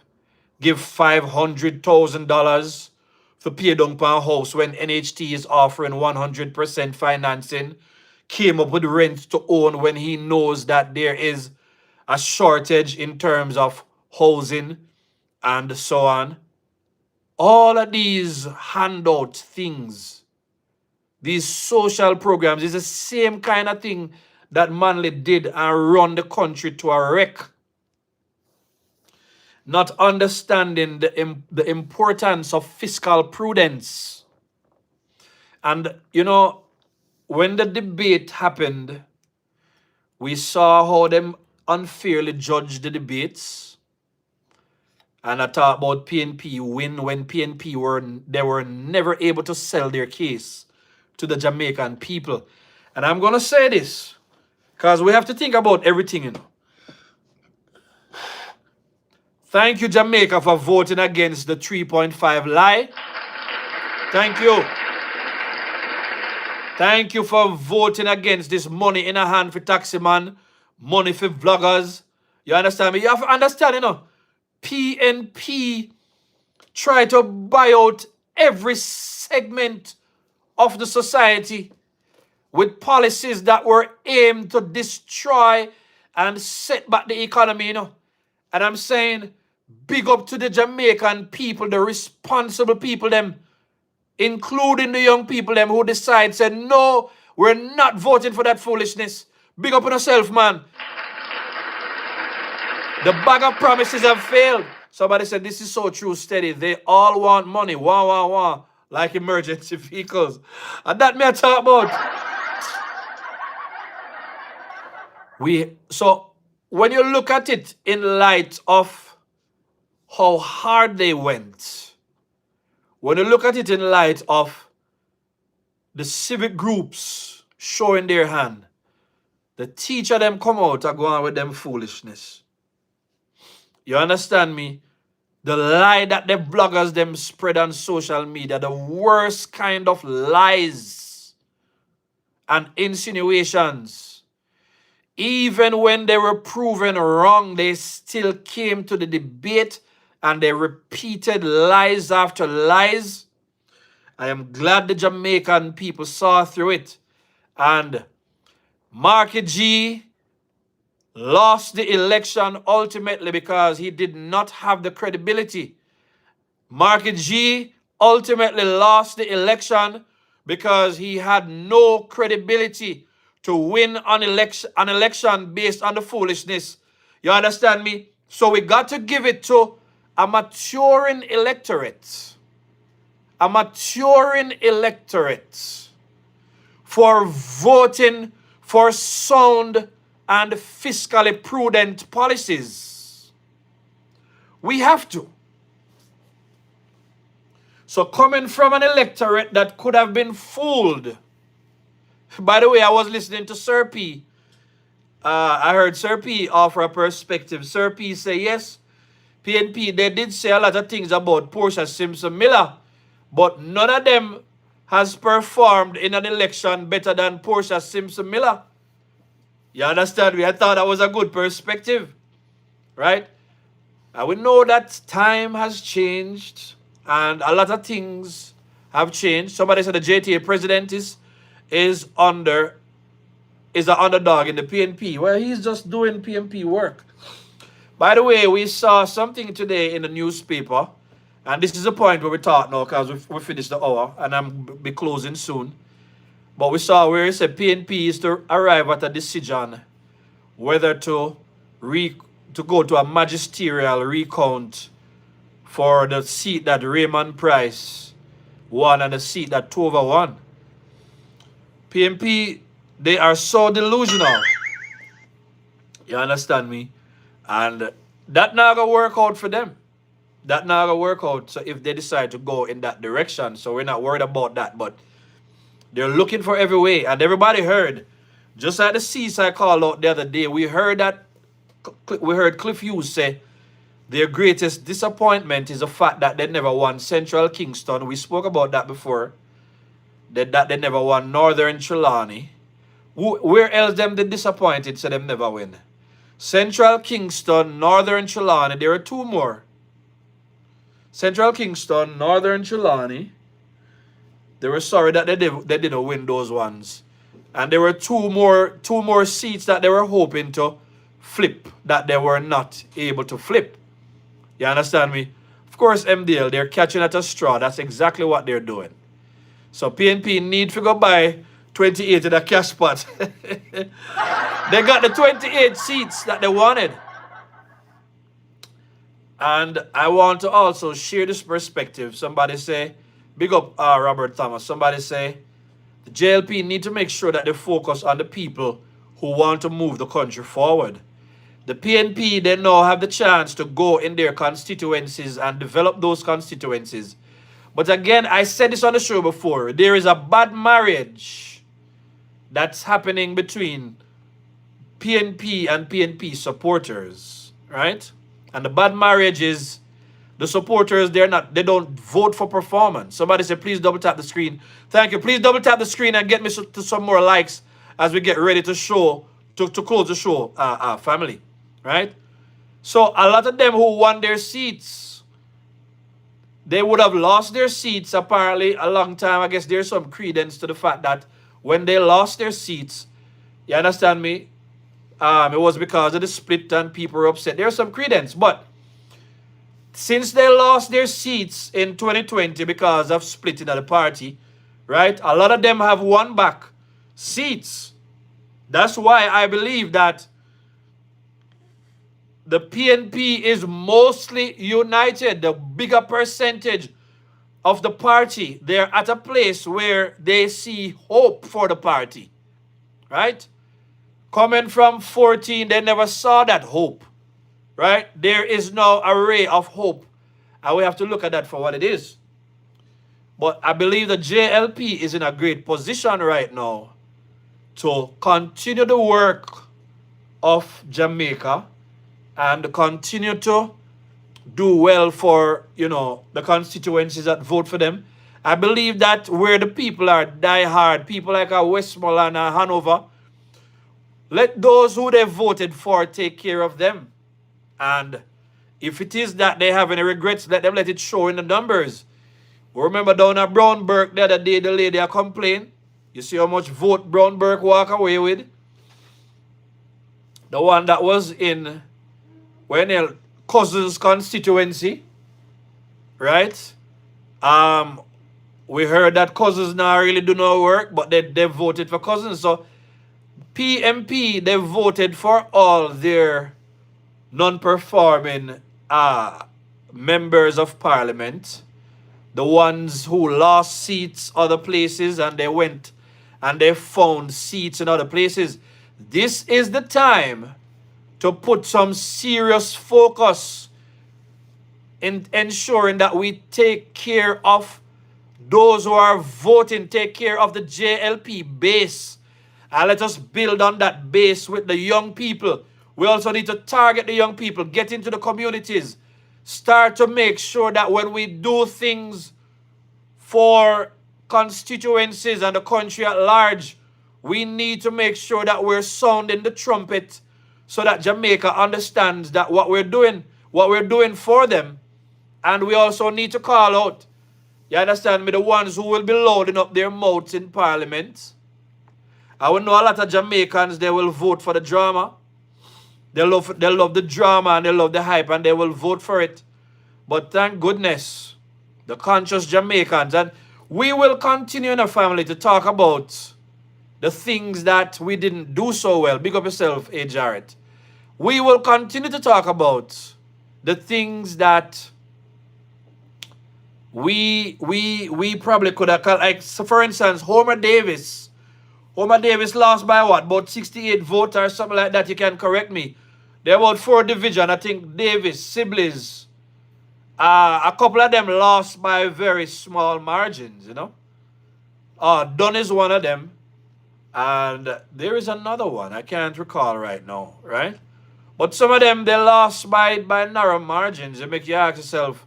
[SPEAKER 2] give $500,000 for pay down per house when NHT is offering 100% financing, came up with rent to own when he knows that there is a shortage in terms of housing and so on. All of these handout things, these social programs, is the same kind of thing that Manley did and run the country to a wreck. Not understanding the importance of fiscal prudence. And, when the debate happened, we saw how them unfairly judged the debates. And I talk about PNP win when PNP were never able to sell their case to the Jamaican people. And I'm going to say this, because we have to think about everything, Thank you, Jamaica, for voting against the 3.5 lie. Thank you. Thank you for voting against this money in a hand for taxi man, money for vloggers. You understand me? You have to understand, PNP try to buy out every segment of the society with policies that were aimed to destroy and set back the economy, And I'm saying, big up to the Jamaican people, the responsible people, them, including the young people, them, who decide, said, no, we're not voting for that foolishness. Big up on yourself, man. The bag of promises have failed. Somebody said, this is so true, steady. They all want money. Wah, wah, wah. like emergency vehicles. And that me I talk about. So when you look at it in light of how hard they went, when you look at it in light of the civic groups showing their hand, the teacher them come out and go on with them foolishness. You understand me? The lie that the bloggers them spread on social media, the worst kind of lies and insinuations. Even when they were proven wrong, they still came to the debate and they repeated lies after lies. I am glad the Jamaican people saw through it. And Marky G lost the election ultimately because he did not have the credibility. Marky G ultimately lost the election because he had no credibility to win an election based on the foolishness. You understand me? So we got to give it to a maturing electorate. A maturing electorate for voting for sound and fiscally prudent policies. We have to. So coming from an electorate that could have been fooled. By the way, I was listening to Sir P. I heard Sir P offer a perspective. Sir P say, yes, PNP, they did say a lot of things about Portia Simpson Miller, but none of them has performed in an election better than Portia Simpson Miller. You understand me? I thought that was a good perspective, right? And we know that time has changed and a lot of things have changed. Somebody said the JTA president is an underdog in the PNP. Well, he's just doing PNP work. By the way, we saw something today in the newspaper, and this is the point where we talk now because we finished the hour and I'm be closing soon. But we saw where it said PNP is to arrive at a decision whether to go to a magisterial recount for the seat that Raymond Price won and the seat that Tova won. PNP, they are so delusional. You understand me? And that not gonna work out for them. That not gonna work out. So if they decide to go in that direction, so we're not worried about that. But they're looking for every way. And everybody heard, just like the seaside call out the other day, we heard Cliff Hughes say their greatest disappointment is the fact that they never won Central Kingston. We spoke about that before. That they never won Northern Trelawney. Where else them they disappointed so them never win? Central Kingston, Northern Trelawney. There are two more. Central Kingston, Northern Trelawney. They were sorry that they didn't win those ones. And there were two more seats that they were hoping to flip that they were not able to flip. You understand me? Of course, MDL, they're catching at a straw. That's exactly what they're doing. So PNP need to go buy 28 in a cash pot. They got the 28 seats that they wanted. And I want to also share this perspective. Somebody say, big up Robert Thomas. Somebody say, the JLP need to make sure that they focus on the people who want to move the country forward. The PNP, they now have the chance to go in their constituencies and develop those constituencies. But again, I said this on the show before, there is a bad marriage that's happening between PNP and PNP supporters, right? And the bad marriage is the supporters, they don't vote for performance. Somebody said, please double tap the screen. Thank you. Please double tap the screen and get me to some more likes as we get ready to close the show, family, right? So a lot of them who won their seats, they would have lost their seats apparently a long time. I guess there's some credence to the fact that when they lost their seats, you understand me? It was because of the split and people were upset. There's some credence, but since they lost their seats in 2020 because of splitting of the party, right? A lot of them have won back seats. That's why I believe that the PNP is mostly united. The bigger percentage of the party, they're at a place where they see hope for the party, right? Coming from 14, they never saw that hope, right? There is now a ray of hope, and we have to look at that for what it is. But I believe the JLP is in a great position right now to continue the work of Jamaica and continue to do well for, the constituencies that vote for them. I believe that where the people are die hard, people like Westmoreland and Hanover, let those who they voted for take care of them. And if it is that they have any regrets, let it show in the numbers. Remember down at Brownburg the other day, the lady complained. You see how much vote Brownburg walk away with? The one that was in Cousins constituency, right? We heard that Cousins now really do no work, but they voted for Cousins. So PMP, they voted for all their non-performing members of parliament, the ones who lost seats other places and they went and they found seats in other places. This is the time to put some serious focus in ensuring that we take care of those who are voting, take care of the JLP base. And let us build on that base with the young people. We also need to target the young people, get into the communities, start to make sure that when we do things for constituencies and the country at large, we need to make sure that we're sounding the trumpet so that Jamaica understands that what we're doing for them. And we also need to call out, you understand me, the ones who will be loading up their mouths in parliament. I will know a lot of Jamaicans, they will vote for the drama. They love the drama and they love the hype and they will vote for it. But thank goodness, the conscious Jamaicans, and we will continue in our family to talk about the things that we didn't do so well. Big up yourself, A. Jarrett. We will continue to talk about the things that we probably could have, like, so for instance, Homer Davis lost by what? About 68 votes or something like that. You can correct me. There are about 4 divisions. I think Davis, Sibley's, a couple of them lost by very small margins, Dunn is one of them. And there is another one. I can't recall right now, right? But some of them, they lost by narrow margins. It make you ask yourself,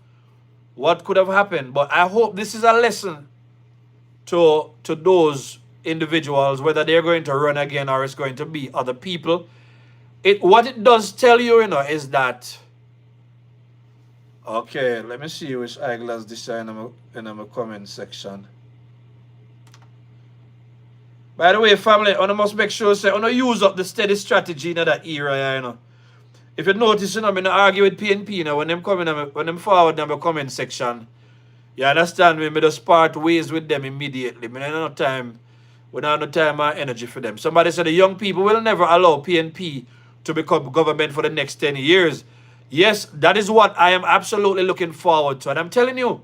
[SPEAKER 2] what could have happened? But I hope this is a lesson to those individuals, whether they're going to run again or it's going to be other people. What it does tell you, is that, okay, let me see which eyeglass design in my comment section. By the way, family, I must make sure say I use up the steady strategy in that era, If you notice, I'm going to argue with PNP, when them forward in my comment section. You understand me? I just part ways with them immediately. We don't have no time or energy for them. Somebody said the young people will never allow PNP to become government for the next 10 years. Yes, that is what I am absolutely looking forward to. And I'm telling you,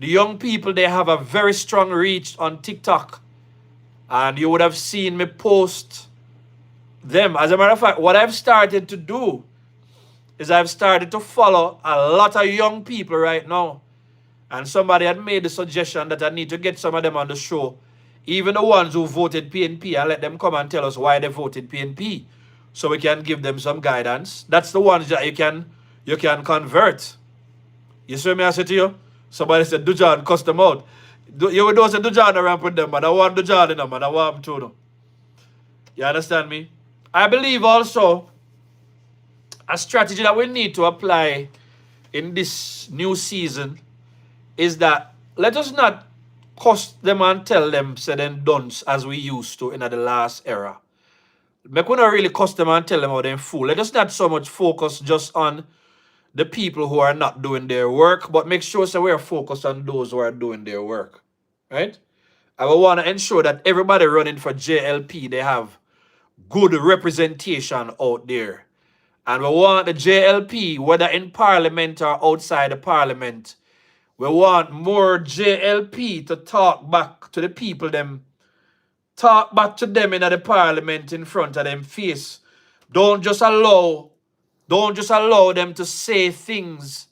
[SPEAKER 2] the young people, they have a very strong reach on TikTok. And you would have seen me post them. As a matter of fact, what I've started to do is I've started to follow a lot of young people right now. And somebody had made the suggestion that I need to get some of them on the show, even the ones who voted PNP, and let them come and tell us why they voted PNP, so we can give them some guidance. That's the ones that you can convert. You see me I say to you? Somebody said, Dujan, cuss them out. You don't say Dujan around with them, but I want Dujan in them, and I want them too. You understand me? I believe also a strategy that we need to apply in this new season is that let us not cuss them and tell them say them dunce as we used to in the last era. Make we not really cuss them and tell them how they fool. Let us not so much focus just on the people who are not doing their work, but make sure so we are focused on those who are doing their work. Right? I will want to ensure that everybody running for JLP, they have good representation out there. And we want the JLP, whether in parliament or outside the parliament, We want more JLP to talk back to the people them. Talk back to them in the parliament in front of them face. Don't just allow them to say things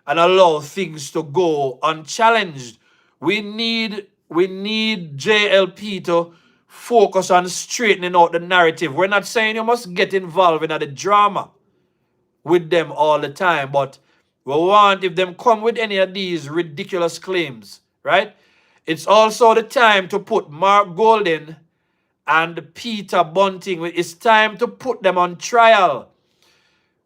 [SPEAKER 2] and allow things to go unchallenged. We need JLP to focus on straightening out the narrative. We're not saying you must get involved in the drama with them all the time, but we want if them come with any of these ridiculous claims, right? It's also the time to put Mark Golden and Peter Bunting. It's time to put them on trial.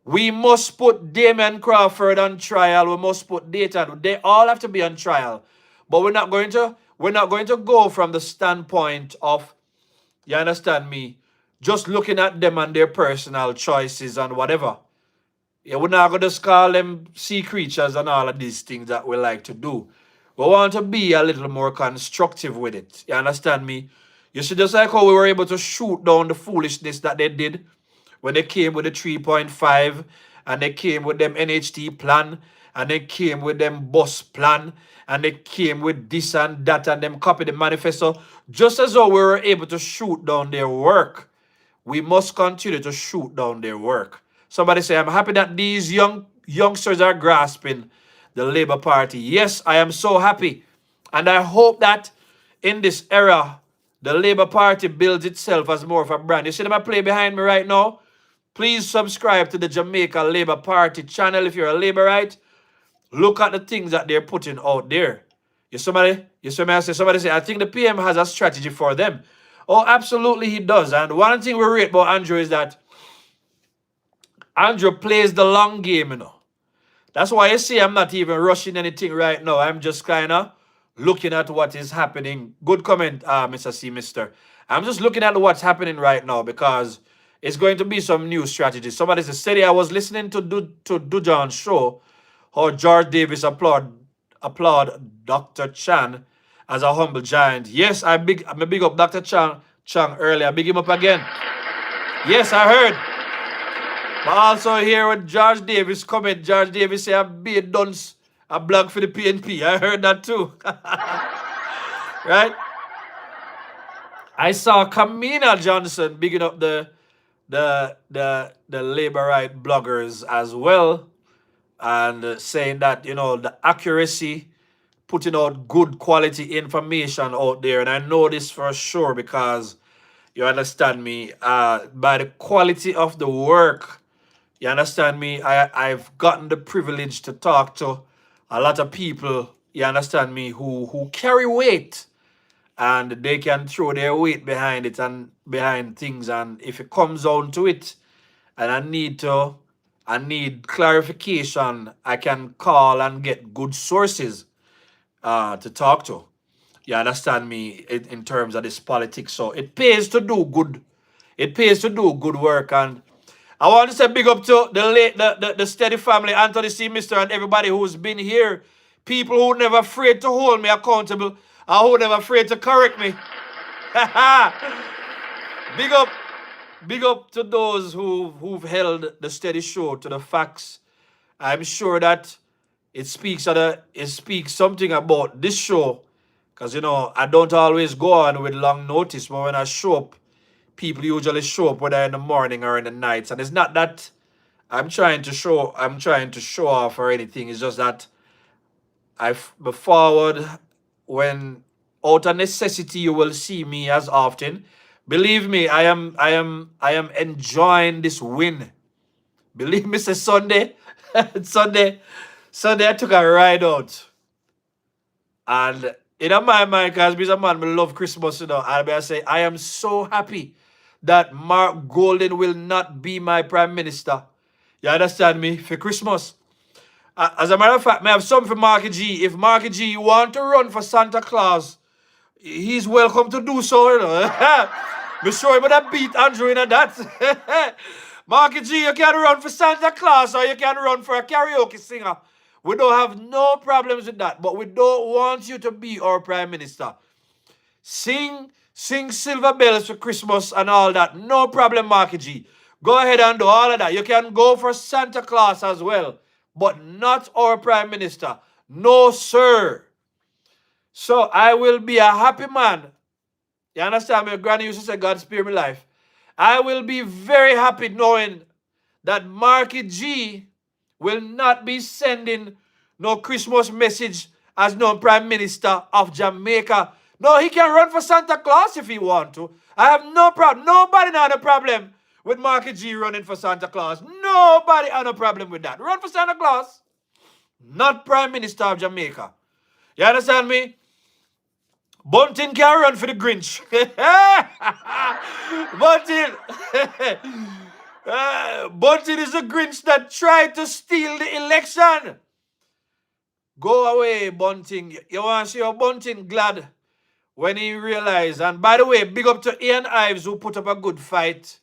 [SPEAKER 2] We must put Damian Crawford on trial. We must put Dayton. They all have to be on trial. But we're not going to go from the standpoint of, you understand me, just looking at them and their personal choices and whatever. Yeah, we're not going to call them sea creatures and all of these things that we like to do. We want to be a little more constructive with it. You understand me? You see, just like how we were able to shoot down the foolishness that they did when they came with the 3.5 and they came with them NHT plan and they came with them bus plan and they came with this and that and them copy the manifesto. Just as though we were able to shoot down their work, we must continue to shoot down their work. Somebody say, I'm happy that these youngsters are grasping the Labour Party. Yes, I am so happy. And I hope that in this era, the Labour Party builds itself as more of a brand. You see them I play behind me right now? Please subscribe to the Jamaica Labour Party channel if you're a Labourite. Look at the things that they're putting out there. Somebody say, I think the PM has a strategy for them. Oh, absolutely he does. And one thing we rate about Andrew is that Andrew plays the long game, you know. That's why you see I'm not even rushing anything right now. I'm just kind of looking at what is happening. Good comment, Mr. C. Mister. I'm just looking at what's happening right now because it's going to be some new strategy. Somebody said, I was listening to Dujan's show, how George Davis applaud Dr. Chan as a humble giant. Yes, I'm big up Dr. Chang earlier. Big him up again. Yes, I heard. But also here with George Davis comment, George Davis say I'm being done a blog for the PNP. I heard that too. Right? I saw Kamina Johnson bigging up the Labourite bloggers as well, and saying that, you know, the accuracy, putting out good quality information out there. And I know this for sure because, you understand me, by the quality of the work, you understand me, I've gotten the privilege to talk to a lot of people, you understand me, who carry weight. And they can throw their weight behind it and behind things. And if it comes down to it, and I need clarification, I can call and get good sources to talk to. You understand me in terms of this politics. So it pays to do good. It pays to do good work. And I want to say big up to the steady family, Anthony C. Mister, and everybody who's been here. People who never afraid to hold me accountable. I who never afraid to correct me. Big up to those who've held the steady show to the facts. I'm sure that it speaks something about this show. Because, you know, I don't always go on with long notice, but when I show up, people usually show up whether in the morning or in the nights. And it's not that I'm trying to show off or anything. It's just that I've been forward when out of necessity you will see me as often. Believe me, I am enjoying this win. Believe me, say Sunday I took a ride out. And in my mind, because I'm a man, I love Christmas, you know, and I say I am so happy that Mark Golden will not be my prime minister. You understand me? For Christmas. As a matter of fact, I have something for Marky G. If Marky G want to run for Santa Claus, he's welcome to do so, you know. Be sure him that beat Andrew in that. Marky G, you can run for Santa Claus or you can run for a karaoke singer. We don't have no problems with that, but we don't want you to be our prime minister. Sing Silver Bells for Christmas and all that. No problem, Marky G. Go ahead and do all of that. You can go for Santa Claus as well, but not our prime minister. No, sir. So I will be a happy man. You understand? My granny used to say, God spare me life. I will be very happy knowing that Marky G will not be sending no Christmas message as no Prime Minister of Jamaica. No, he can run for Santa Claus if he want to. I have no problem. Nobody had a problem with Marky G running for Santa Claus. Nobody had a problem with that. Run for Santa Claus, not Prime Minister of Jamaica. You understand me? Bunting can run for the Grinch. Bunting. Bunting is the Grinch that tried to steal the election. Go away, Bunting. You want to see your Bunting glad when he realized. And by the way, big up to Ian Ives who put up a good fight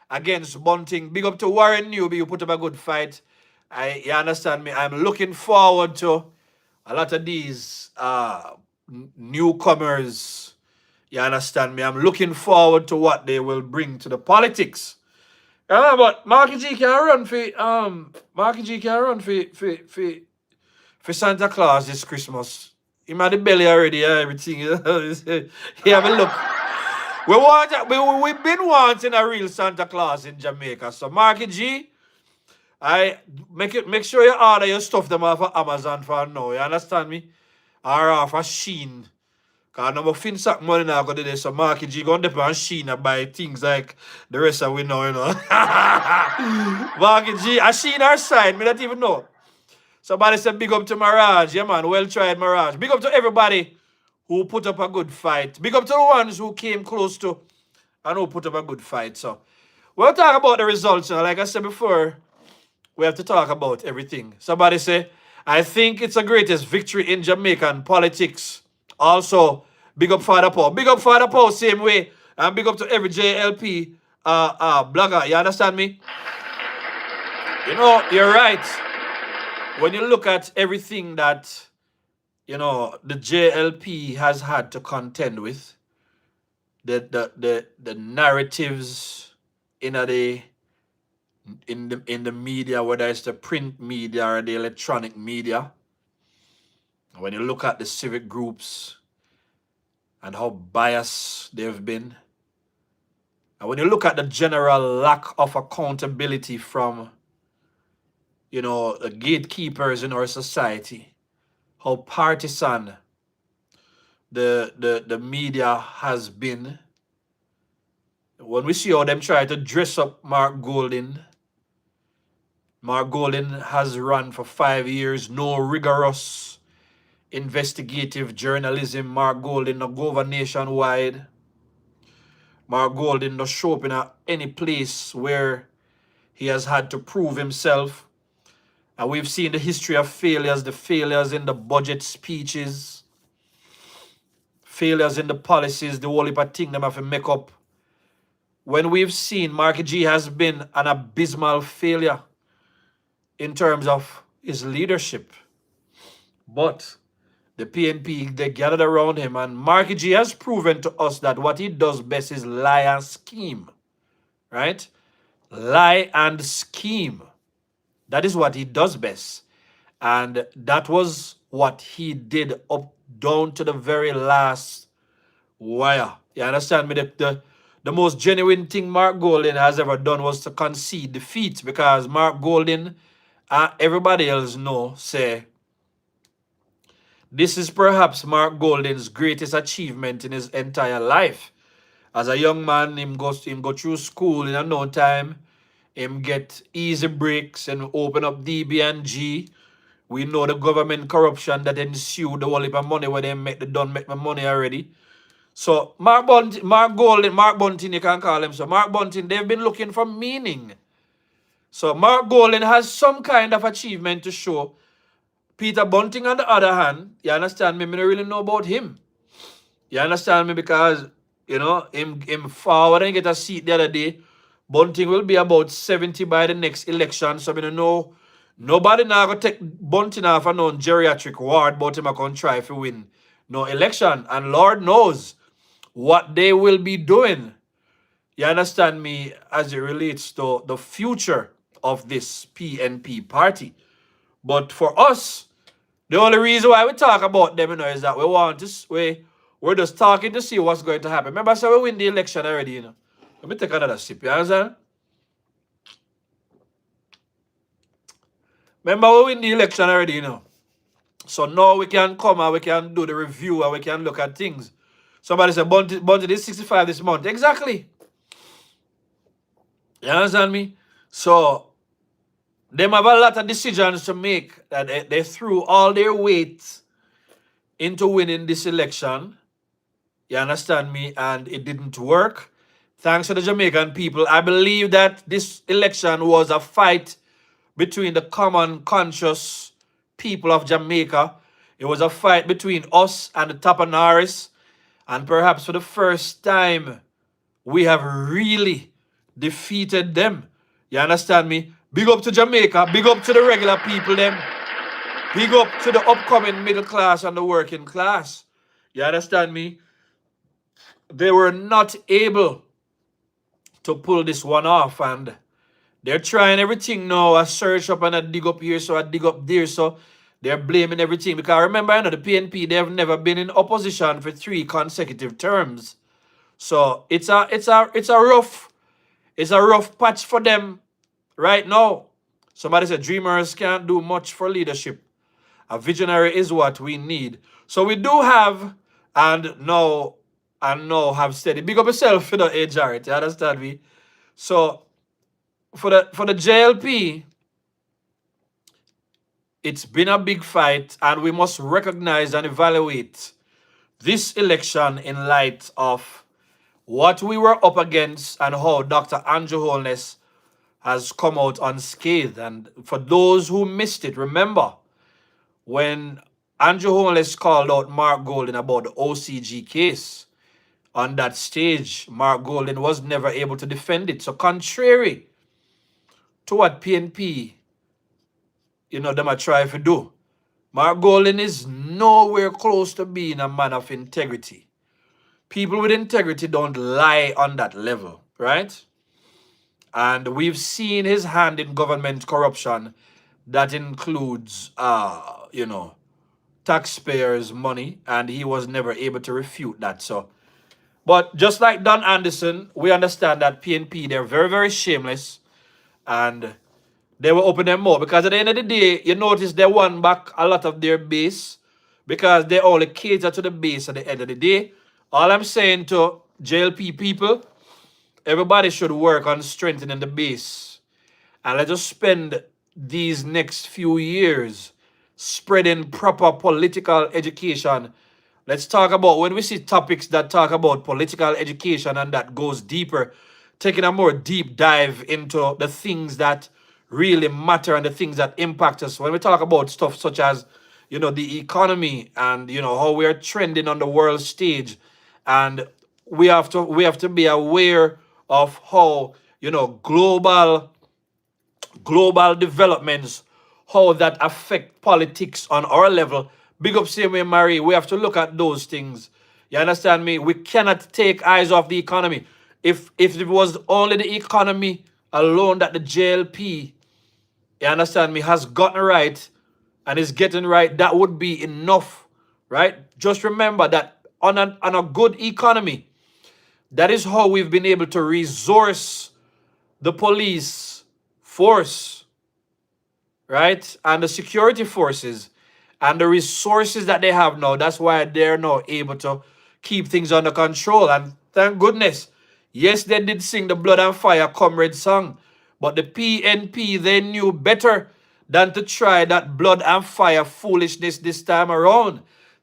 [SPEAKER 2] against Bunting. Big up to Warren Newby who put up a good fight. You understand me? I'm looking forward to a lot of these newcomers. You understand me? I'm looking forward to what they will bring to the politics. But Marky G can run for Santa Claus this Christmas. He had the belly already, everything. He have a look. We've been wanting a real Santa Claus in Jamaica. So Marky G, I make sure you order your stuff them off of Amazon for now. You understand me? Or off of Shein. Because I'm fin sack money now go to this. So Marky G go dip on Shein and buy things like the rest of we know, you know. Marky G, I Shein our side, me not even know. Somebody said big up to Mirage. Yeah, man, well tried, Mirage. Big up to everybody who put up a good fight. Big up to the ones who came close to and who put up a good fight. So we'll talk about the results. Like I said before, we have to talk about everything. Somebody say, I think it's the greatest victory in Jamaican politics. Also, big up Father Paul. Big up Father Paul, same way. And big up to every JLP blogger. You understand me? You know, you're right. When you look at everything that, you know, the JLP has had to contend with, the narratives in the media, whether it's the print media or the electronic media, when you look at the civic groups and how biased they've been, and when you look at the general lack of accountability from, you know, the gatekeepers in our society, how partisan the media has been. When we see how them try to dress up Mark Golding has run for 5 years, no rigorous investigative journalism. Mark Golding no go over nationwide. Mark Golding no show up in any place where he has had to prove himself. And we've seen the history of failures, the failures in the budget speeches, failures in the policies, the whole heap of thing them have to make up. When we've seen Marky G has been an abysmal failure in terms of his leadership. But the PNP, they gathered around him, and Marky G has proven to us that what he does best is lie and scheme. Right? Lie and scheme. That is what he does best. And that was what he did up down to the very last wire. You understand me? The most genuine thing Mark Golding has ever done was to concede defeat, because Mark Golding and everybody else know, say, this is perhaps Mark Golding's greatest achievement in his entire life. As a young man, him go through school in a no time, him get easy breaks and open up DB&G. We know the government corruption that ensued, the whole heap of money where they make my money already. So Mark Bunting, you can call him so. Mark Bunting, they've been looking for meaning. So Mark Golding has some kind of achievement to show. Peter Bunting, on the other hand, you understand me, I don't really know about him. You understand me? Because, you know, him forward and get a seat the other day. Bunting will be about 70 by the next election. So I don't know. Nobody now going to take Bunting off a known geriatric ward, but him going to try to win no election. And Lord knows what they will be doing. You understand me, as it relates to the future of this PNP party. But for us, The only reason why we talk about them, is that we want to we're just talking to see what's going to happen. Remember, I said we win the election already, Let me take another sip, you understand? Remember, we win the election already, So now we can come and we can do the review and we can look at things. Somebody said, Bunty is 65 this month. Exactly. You understand me? So, they have a lot of decisions to make that they threw all their weight into winning this election. You understand me? And it didn't work. Thanks to the Jamaican people. I believe that this election was a fight between the common conscious people of Jamaica. It was a fight between us and the Tappanaris. And perhaps for the first time, we have really defeated them. You understand me? Big up to Jamaica. Big up to the regular people, them. Big up to the upcoming middle class and the working class. You understand me? They were not able to pull this one off, and they're trying everything now. I search up and I dig up here, so I dig up there, so they're blaming everything. Because remember, the PNP, they have never been in opposition for 3 consecutive terms. So it's a rough patch for them right now. Somebody said dreamers can't do much for leadership. A visionary is what we need. So we do have and now have steady. Big up yourself, Jared. You understand me? So for the JLP, it's been a big fight, and we must recognize and evaluate this election in light of what we were up against and how Dr. Andrew Holness has come out unscathed. And for those who missed it, remember when Andrew Holness called out Mark Golden about the OCG case on that stage, Mark Golden was never able to defend it. So contrary to what PNP, them are trying to do, Mark Golden is nowhere close to being a man of integrity. People with integrity don't lie on that level, right? And we've seen his hand in government corruption. That includes, taxpayers' money, and he was never able to refute that. So, but just like Don Anderson, we understand that PNP, they're very, very shameless, and they will open them more, because at the end of the day, you notice they won back a lot of their base because they only cater to the base at the end of the day. All I'm saying to JLP people, everybody should work on strengthening the base. And let us spend these next few years spreading proper political education. Let's talk about, when we see topics that talk about political education and that goes deeper, taking a more deep dive into the things that really matter and the things that impact us. When we talk about stuff such as, the economy and, how we are trending on the world stage, and we have to be aware of how, global developments, how that affect politics on our level. Big up, same way, Marie. We have to look at those things. You understand me? We cannot take eyes off the economy. If it was only the economy alone that the JLP, you understand me, has gotten right and is getting right, that would be enough, right? Just remember that on a good economy, that is how we've been able to resource the police force, right? And the security forces and the resources that they have now. That's why they're now able to keep things under control. And thank goodness, yes, they did sing the Blood and Fire Comrade song, but the PNP, they knew better than to try that blood and fire foolishness this time around.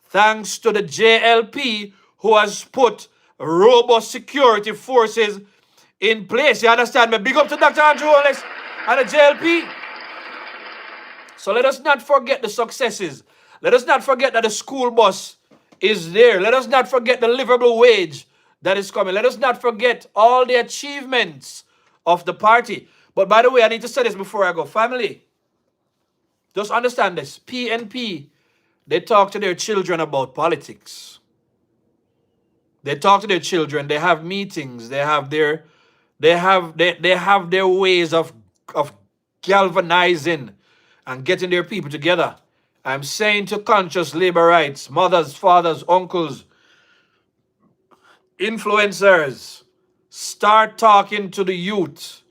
[SPEAKER 2] Thanks to the JLP, who has put robust security forces in place. You understand me? Big up to Dr. Andrew Holness and the JLP. So let us not forget the successes. Let us not forget that the school bus is there. Let us not forget the livable wage that is coming. Let us not forget all the achievements of the party. But by the way, I need to say this before I go. Family, just understand this. PNP, they talk to their children about politics. They talk to their children. They have meetings. They have their ways of galvanizing and getting their people together. I'm saying to conscious labor rights, mothers, fathers, uncles, influencers, start talking to the youth,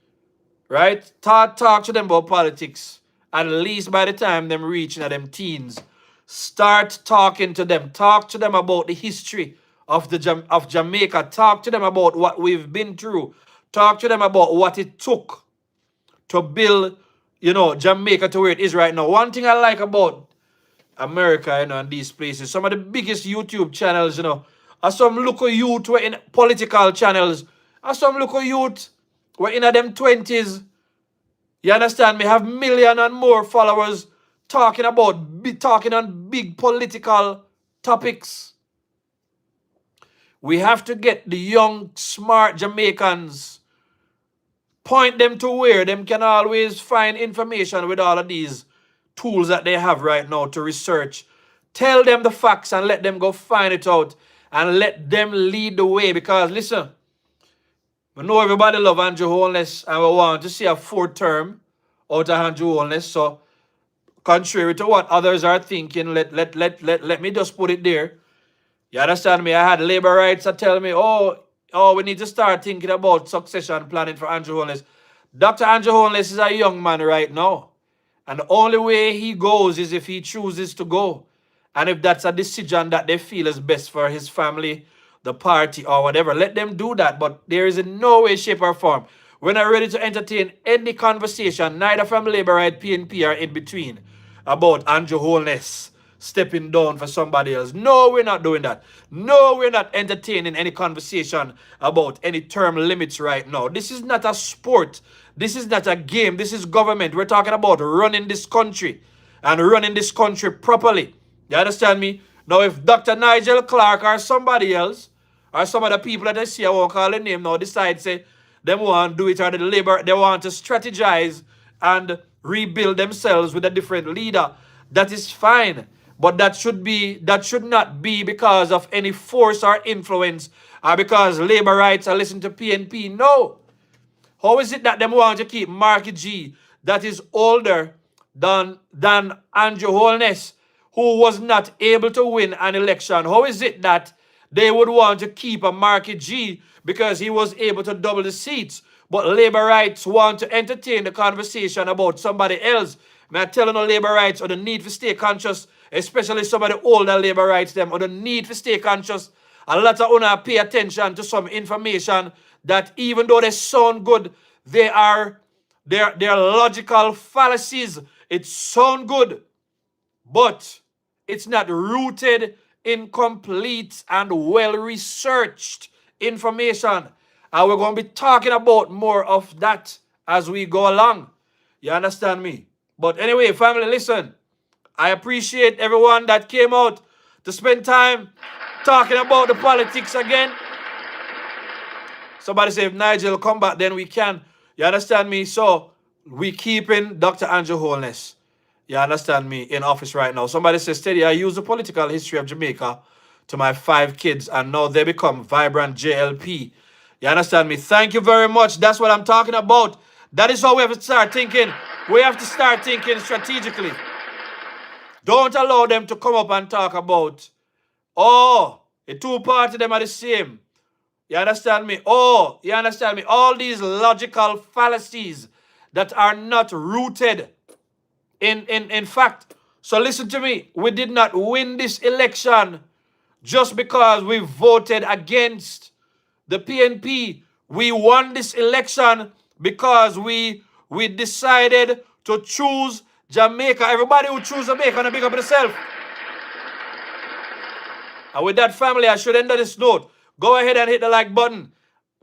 [SPEAKER 2] right? Talk to them about politics. At least by the time them reaching at them teens, start talking to them. Talk to them about the history of of Jamaica. Talk to them about what we've been through. Talk to them about what it took to build, Jamaica to where it is right now. One thing I like about America, and these places, some of the biggest YouTube channels, are some local youth were in political channels, are some local youth were in them 20s. You understand me? Have million and more followers talking on big political topics. We have to get the young, smart Jamaicans, point them to where them can always find information with all of these tools that they have right now to research. Tell them the facts and let them go find it out and let them lead the way. Because listen, we know everybody love Andrew Holness and we want to see a fourth term out of Andrew Holness. So contrary to what others are thinking, let me just put it there. You understand me? I had labor rights that tell me, we need to start thinking about succession planning for Andrew Holness. Dr. Andrew Holness is a young man right now. And the only way he goes is if he chooses to go. And if that's a decision that they feel is best for his family, the party, or whatever, let them do that. But there is in no way, shape, or form. We're not ready to entertain any conversation, neither from Labour Right, PNP, or in between, about Andrew Holness stepping down for somebody else. No, we're not doing that. No, we're not entertaining any conversation about any term limits right now. This is not a sport. This is not a game. This is government. We're talking about running this country and running this country properly. You understand me? Now, if Dr. Nigel Clark or somebody else, or some of the people that I see, I won't call the name now, decide, say, they want to do it, or the labor, they want to strategize and rebuild themselves with a different leader, that is fine. But that should not be because of any force or influence, or because labor rights are listening to PNP. No. How is it that them want to keep Marky G, that is older than Andrew Holness, who was not able to win an election? How is it that they would want to keep a Marky G because he was able to double the seats, but labor rights want to entertain the conversation about somebody else? I'm telling you, labor rights, or the need to stay conscious, especially some of the older labor rights, them, or the need to stay conscious. A lot of una pay attention to some information that, even though they sound good, they're logical fallacies. It sound good, but it's not rooted in complete and well-researched information. And we're going to be talking about more of that as we go along. You understand me? But anyway, family, listen. I appreciate everyone that came out to spend time talking about the politics again. Somebody say, if Nigel come back, then we can. You understand me? So we keeping Dr. Andrew Holness, you understand me, in office right now. Somebody says, Steady, I use the political history of Jamaica to my 5 kids, and now they become vibrant JLP. You understand me? Thank you very much. That's what I'm talking about. That is how we have to start thinking. We have to start thinking strategically. Don't allow them to come up and talk about, the two parties of them are the same. You understand me? You understand me? All these logical fallacies that are not rooted in fact. So listen to me. We did not win this election just because we voted against the PNP. We won this election because we decided to choose Jamaica. Everybody who choose Jamaica, and big up yourself. And with that, family, I should end on this note. Go ahead and hit the like button.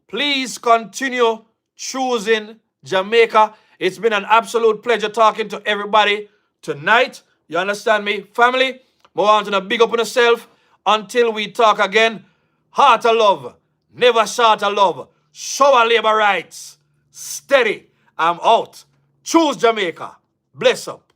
[SPEAKER 2] Please continue choosing Jamaica. It's been an absolute pleasure talking to everybody tonight. You understand me? Family, I want to big up on yourself. Until we talk again, heart of love, never short of love. Show our labor rights. Steady. I'm out. Choose Jamaica. Bless up.